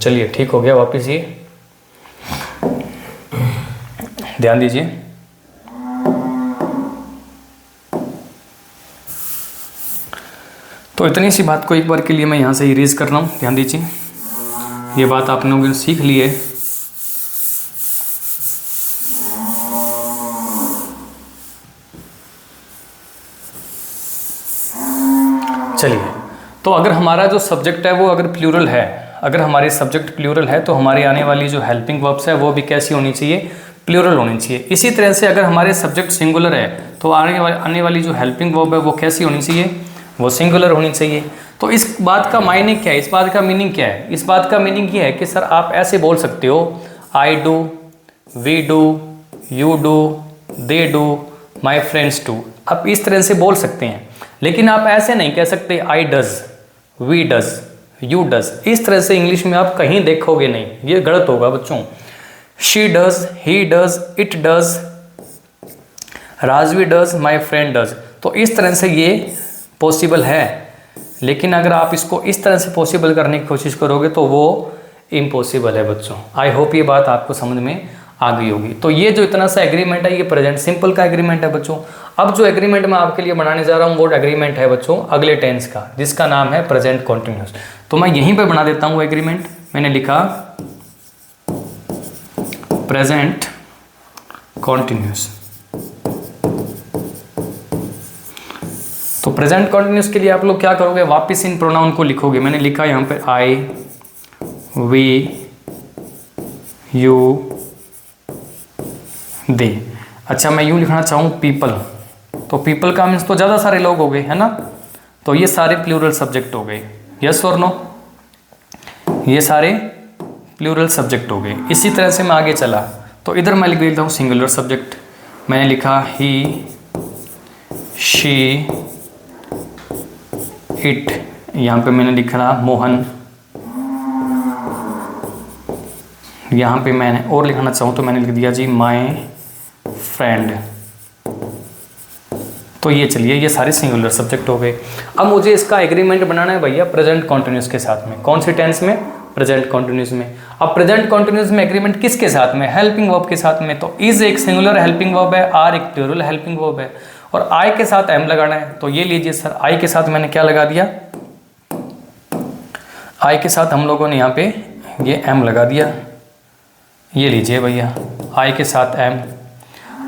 चलिए ठीक हो गया। वापस ये ध्यान दीजिए। तो इतनी सी बात को एक बार के लिए मैं यहाँ से इरेज कर रहा हूँ। ध्यान दीजिए, ये बात आप लोगों ने सीख ली है। चलिए, तो अगर हमारा जो सब्जेक्ट है वो अगर प्लूरल है, अगर हमारी सब्जेक्ट प्लूरल है तो हमारी आने वाली जो हेल्पिंग वर्ब्स है वो भी कैसी होनी चाहिए? प्लूरल होनी चाहिए। इसी तरह से अगर हमारे सब्जेक्ट सिंगुलर है तो आने वाली जो हेल्पिंग वर्ब है वो कैसी होनी चाहिए? वो सिंगुलर होनी चाहिए। तो इस बात का मायने क्या है? इस बात का मीनिंग क्या है? इस बात का मीनिंग ये है कि सर आप ऐसे बोल सकते हो, I do, we do, you do, they do, my friends do. आप इस तरह से बोल सकते हैं, लेकिन आप ऐसे नहीं कह सकते I does. We does, you does, इस तरह से इंग्लिश में आप कहीं देखोगे नहीं, ये गलत होगा बच्चों। She does, he does, it does, Rajvi does, my friend does. तो इस तरह से ये पॉसिबल है, लेकिन अगर आप इसको इस तरह से पॉसिबल करने की कोशिश करोगे तो वो इम्पॉसिबल है बच्चों। आई होप ये बात आपको समझ में आ गई होगी। तो ये जो इतना सा एग्रीमेंट है ये प्रेजेंट सिंपल का एग्रीमेंट है बच्चों। अब जो एग्रीमेंट मैं आपके लिए बनाने जा रहा हूँ वो एग्रीमेंट है बच्चों अगले टेंस का, जिसका नाम है प्रेजेंट कॉन्टिन्यूस। तो मैं यहीं पे बना देता हूँ एग्रीमेंट। मैंने लिखा प्रेजेंट कॉन्टिन्यूस। तो प्रेजेंट कॉन्टिन्यूस के लिए आप लोग क्या करोगे, वापस इन प्रोनाउन को लिखोगे। मैंने लिखा यहाँ पे आई, वी, यू, दे। अच्छा, मैं यूँ लिखना चाहूँ पीपल, तो पीपल का मीन्स तो ज़्यादा सारे लोग हो गए, है ना। तो ये सारे प्लूरल सब्जेक्ट हो गए, यस और नो, ये सारे प्लूरल सब्जेक्ट हो गए। इसी तरह से मैं आगे चला तो इधर मैं लिख देता हूँ सिंगुलर सब्जेक्ट। मैंने लिखा ही, शी, इट, यहाँ पे मैंने लिखा मोहन, यहाँ पे मैंने और लिखना चाहूँ तो मैंने लिख दिया जी माई फ्रेंड। तो ये चलिए ये सारे सिंगुलर सब्जेक्ट हो गए। अब मुझे इसका एग्रीमेंट बनाना है भैया प्रेजेंट कॉन्टिन्यूस के साथ में। कौन सी टेंस में, प्रेजेंट कॉन्टिन्यूस में। अब प्रेजेंट कॉन्टिन्यूस में एग्रीमेंट किसके साथ में, हेल्पिंग वर्ब के साथ में। तो इज एक सिंगुलर हेल्पिंग वर्ब है, आर एक प्लूरल हेल्पिंग वर्ब है, और आई के साथ एम लगाना है। तो ये लीजिए सर, आई के साथ मैंने क्या लगा दिया, आई के साथ हम लोगों ने यहाँ पे ये एम लगा दिया। ये लीजिए भैया आई के साथ एम।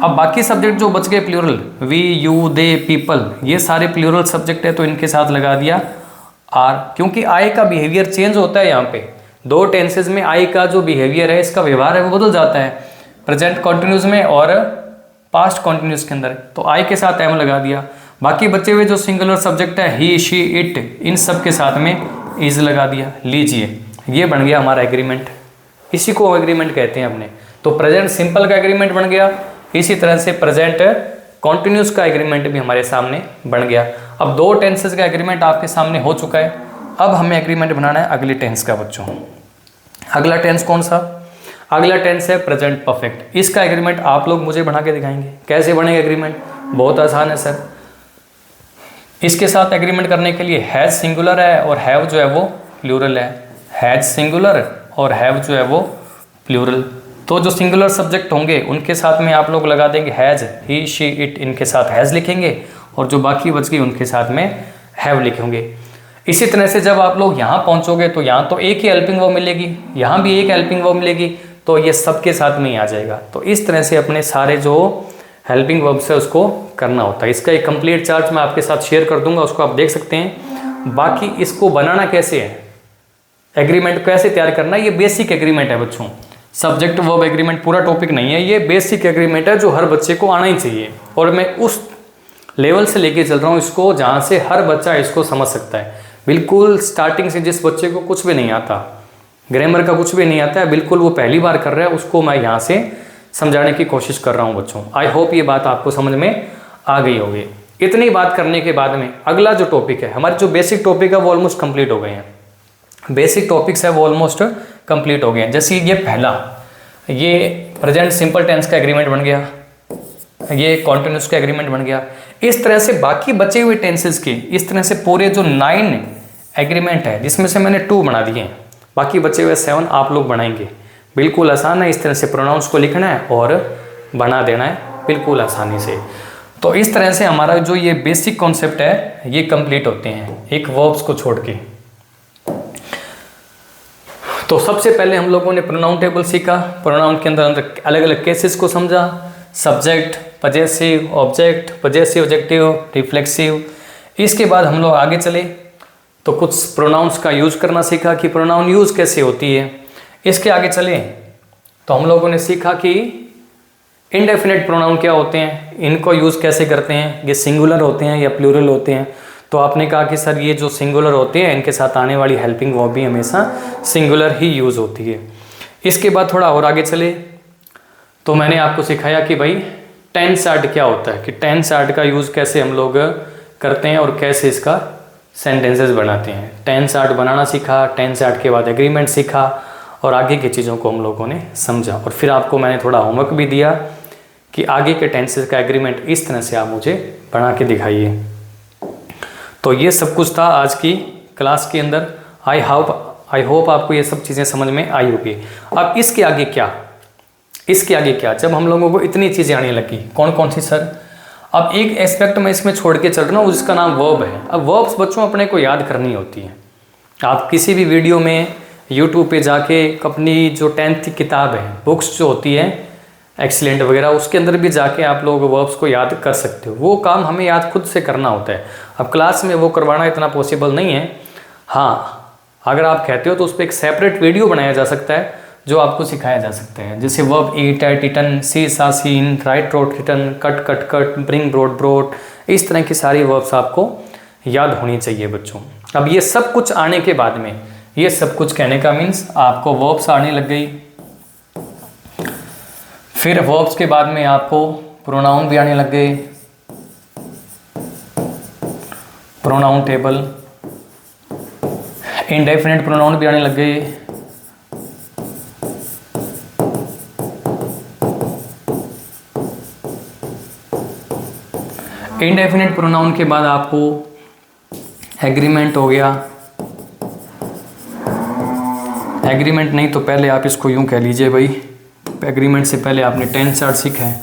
अब बाकी सब्जेक्ट जो बच गए plural, we, you, they, people, ये सारे प्लूरल सब्जेक्ट है तो इनके साथ लगा दिया आर, क्योंकि आई का बिहेवियर चेंज होता है। यहाँ पे दो टेंसेज में आई का जो बिहेवियर है, इसका व्यवहार है वो बदल जाता है, प्रेजेंट कॉन्टिन्यूस में और पास्ट कॉन्टिन्यूस के अंदर। तो आई के साथ एम लगा दिया। बाकी बचे हुए जो सिंगुलर सब्जेक्ट है ही, शी, इट, इन सब के साथ में इज लगा दिया। लीजिए ये बन गया हमारा एग्रीमेंट, इसी को एग्रीमेंट कहते हैं अपने। तो प्रेजेंट सिंपल का एग्रीमेंट बन गया, इसी तरह से प्रेजेंट कॉन्टिन्यूस का एग्रीमेंट भी हमारे सामने बन गया। अब दो टेंसेस का एग्रीमेंट आपके सामने हो चुका है। अब हमें एग्रीमेंट बनाना है अगले टेंस का बच्चों। अगला टेंस कौन सा, अगला टेंस है प्रेजेंट परफेक्ट। इसका एग्रीमेंट आप लोग मुझे बना के दिखाएंगे। कैसे बनेगा एग्रीमेंट, बहुत आसान है सर। इसके साथ एग्रीमेंट करने के लिए हैज सिंगुलर है और हैव जो है वो प्लूरल है। हैज सिंगुलर और हैव जो है वो प्लूरल। तो जो सिंगुलर सब्जेक्ट होंगे उनके साथ में आप लोग लगा देंगे हैज, ही, शी, इट, इनके साथ हैज लिखेंगे, और जो बाकी बच गई उनके साथ में हैव लिखेंगे। इसी तरह से जब आप लोग यहाँ पहुँचोगे तो यहाँ तो एक ही हेल्पिंग वर्ब मिलेगी, यहाँ भी एक हेल्पिंग वर्ब मिलेगी, तो ये सबके साथ में ही आ जाएगा। तो इस तरह से अपने सारे जो हेल्पिंग वर्ब्स है उसको करना होता है। इसका एक कंप्लीट चार्ट मैं आपके साथ शेयर कर दूंगा, उसको आप देख सकते हैं। बाकी इसको बनाना कैसे है, एग्रीमेंट कैसे तैयार करना है, ये बेसिक एग्रीमेंट है बच्चों। सब्जेक्ट वर्ब एग्रीमेंट पूरा टॉपिक नहीं है, ये बेसिक एग्रीमेंट है जो हर बच्चे को आना ही चाहिए। और मैं उस लेवल से लेके चल रहा हूँ इसको जहाँ से हर बच्चा इसको समझ सकता है। बिल्कुल स्टार्टिंग से जिस बच्चे को कुछ भी नहीं आता, ग्रामर का कुछ भी नहीं आता है, बिल्कुल वो पहली बार कर रहा है, उसको मैं यहाँ से समझाने की कोशिश कर रहा हूँ बच्चों। आई होप ये बात आपको समझ में आ गई होगी। इतनी बात करने के बाद में अगला जो टॉपिक है, हमारे जो बेसिक टॉपिक है वो ऑलमोस्ट कंप्लीट हो गए हैं। बेसिक टॉपिक्स है वो ऑलमोस्ट कंप्लीट हो गए हैं। जैसे ये पहला, ये प्रेजेंट सिंपल टेंस का एग्रीमेंट बन गया, ये कॉन्टिन्यूस का एग्रीमेंट बन गया। इस तरह से बाकी बचे हुए टेंसेस के, इस तरह से पूरे जो 9 एग्रीमेंट है, जिसमें से मैंने 2 बना दिए हैं, बाकी बचे हुए 7 आप लोग बनाएंगे। बिल्कुल आसान है, इस तरह से प्रोनाउंस को लिखना है और बना देना है बिल्कुल आसानी से। तो इस तरह से हमारा जो ये बेसिक कॉन्सेप्ट है ये कंप्लीट होते हैं एक वर्ब्स को छोड़ के। तो सबसे पहले हम लोगों ने प्रोनाउन टेबल सीखा, प्रोनाउन के अंदर अलग अलग केसेस को समझा, subject, possessive, object, possessive objective, reflexive. इसके बाद हम लोग आगे चले तो कुछ प्रोनाउंस का यूज करना सीखा कि प्रोनाउन यूज कैसे होती है। इसके आगे चले तो हम लोगों ने सीखा कि इनडेफिनेट प्रोनाउन क्या होते हैं, इनको यूज कैसे करते हैं, ये सिंगुलर होते हैं या प्लूरल होते हैं। तो आपने कहा कि सर ये जो सिंगुलर होते हैं इनके साथ आने वाली हेल्पिंग वर्ब भी हमेशा सिंगुलर ही यूज होती है। इसके बाद थोड़ा और आगे चले तो मैंने आपको सिखाया कि भाई टेंस आर्ट क्या होता है, कि टेंस आर्ट का यूज़ कैसे हम लोग करते हैं और कैसे इसका सेंटेंसेस बनाते हैं। टेंस आर्ट बनाना सीखा, टेंस आर्ट के बाद एग्रीमेंट सीखा और आगे की चीज़ों को हम लोगों ने समझा। और फिर आपको मैंने थोड़ा होमवर्क भी दिया कि आगे के टेंसेस का एग्रीमेंट इस तरह से आप मुझे बना के दिखाइए। तो ये सब कुछ था आज की क्लास के अंदर। आई होप आपको ये सब चीज़ें समझ में आई होगी। अब इसके आगे क्या, जब हम लोगों को इतनी चीज़ें आने लगी, कौन कौन सी सर? अब एक एस्पेक्ट मैं इसमें छोड़ के चल रहा हूँ जिसका नाम वर्ब है। अब वर्ब्स बच्चों अपने को याद करनी होती है। आप किसी भी वीडियो में यूट्यूब पे जाके अपनी जो 10th की किताब है, बुक्स जो होती है एक्सीलेंट वगैरह, उसके अंदर भी जाके आप लोग वर्ब्स को याद कर सकते हो। वो काम हमें याद खुद से करना होता है। अब क्लास में वो करवाना इतना पॉसिबल नहीं है। हाँ, अगर आप कहते हो तो उस पर एक सेपरेट वीडियो बनाया जा सकता है जो आपको सिखाया जा सकता है। जैसे verb eat, ate eaten, see saw seen, write wrote written, cut cut cut, bring brought brought, इस तरह की सारी वर्ब्स आपको याद होनी चाहिए बच्चों। अब ये सब कुछ आने के बाद में, ये सब कुछ कहने का मीन्स आपको वर्ब्स आने लग गई। फिर वर्ब्स के बाद में आपको प्रोनाउन भी आने लग गए, प्रोनाउन टेबल, इंडेफिनिट प्रोनाउन भी आने लग गए, इंडेफिनिट प्रोनाउन के बाद आपको एग्रीमेंट हो गया। एग्रीमेंट नहीं तो पहले आप इसको यूं कह लीजिए भाई, एग्रीमेंट से पहले आपने टेंस आर्ट सीखा है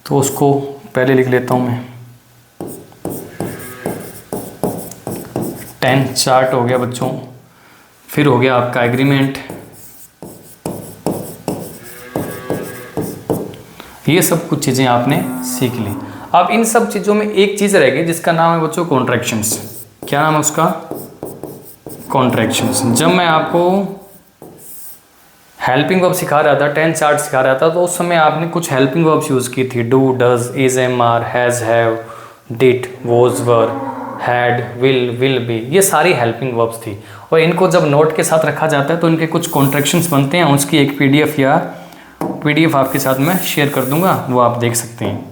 तो उसको पहले लिख लेता हूं मैं। टेंस आर्ट हो गया बच्चों, फिर हो गया आपका एग्रीमेंट। ये सब कुछ चीज़ें आपने सीख ली। अब इन सब चीज़ों में एक चीज़ रह गई जिसका नाम है बच्चों कॉन्ट्रैक्शंस। क्या नाम है उसका? कॉन्ट्रैक्शंस। जब मैं आपको हेल्पिंग वर्ब सिखा रहा था, टेंस आर्ट सिखा रहा था, तो उस समय आपने कुछ हेल्पिंग वर्ब्स यूज़ की थी। Do, does, is, am, are, has, have, did, was, were, had, will be, ये सारी हेल्पिंग वर्ब्स थी। और इनको जब नोट के साथ रखा जाता है तो इनके कुछ कॉन्ट्रैक्शंस बनते हैं। उसकी एक पीडीएफ आपके साथ मैं शेयर कर दूंगा, वो आप देख सकते हैं।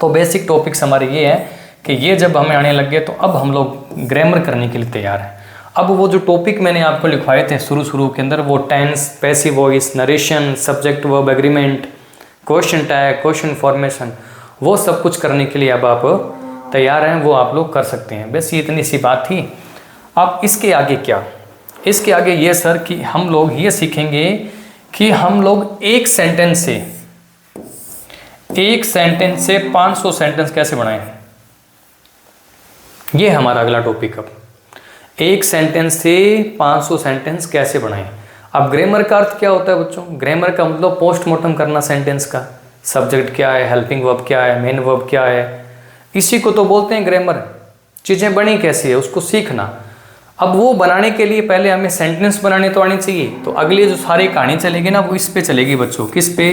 तो बेसिक टॉपिक्स हमारे ये है कि ये जब हमें आने लग गए तो अब हम लोग ग्रामर करने के लिए तैयार हैं। अब वो जो टॉपिक मैंने आपको लिखवाए थे शुरू के अंदर, वो tense, passive voice, narration, subject verb agreement, question tag, question formation, वो सब कुछ करने के लिए अब आप तैयार हैं, वो आप लोग कर सकते हैं। बस ये इतनी सी बात थी। अब इसके आगे क्या? इसके आगे ये सर कि हम लोग ये सीखेंगे कि हम लोग एक सेंटेंस से 500 सेंटेंस कैसे बनाएं। ये है हमारा अगला टॉपिक। अब एक सेंटेंस से 500 सेंटेंस कैसे बनाएं। अब ग्रामर का अर्थ क्या होता है बच्चों? ग्रामर का मतलब पोस्टमार्टम करना सेंटेंस का। सब्जेक्ट क्या है, हेल्पिंग वर्ब क्या है, मेन वर्ब क्या है, इसी को तो बोलते हैं ग्रामर। चीज़ें बनी कैसी है उसको सीखना। अब वो बनाने के लिए पहले हमें सेंटेंस बनाने तो आनी चाहिए। तो अगली जो सारी कहानी चलेगी ना, वो इस पे चलेगी बच्चों। किस पे?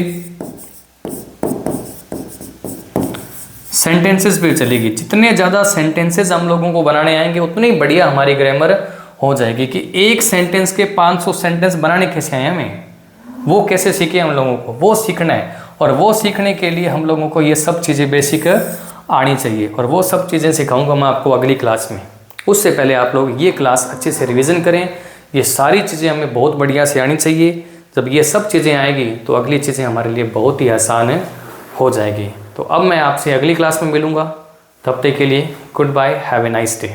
सेंटेंसेस पे चलेगी। जितने ज़्यादा सेंटेंसेस हम लोगों को बनाने आएंगे उतनी बढ़िया हमारी ग्रामर हो जाएगी। कि एक सेंटेंस के 500 सेंटेंस बनाने कैसे आए हमें, वो कैसे सीखे हम लोगों को, वो सीखना है। और वो सीखने के लिए हम लोगों को ये सब चीज़ें बेसिक आनी चाहिए। और वो सब चीज़ें सिखाऊंगा मैं आपको अगली क्लास में। उससे पहले आप लोग ये क्लास अच्छे से रिवीजन करें। ये सारी चीज़ें हमें बहुत बढ़िया से आनी चाहिए। जब ये सब चीज़ें आएगी तो अगली चीज़ें हमारे लिए बहुत ही आसान हो जाएगी। तो अब मैं आपसे अगली क्लास में मिलूँगा। तब तक के लिए goodbye, have a nice day.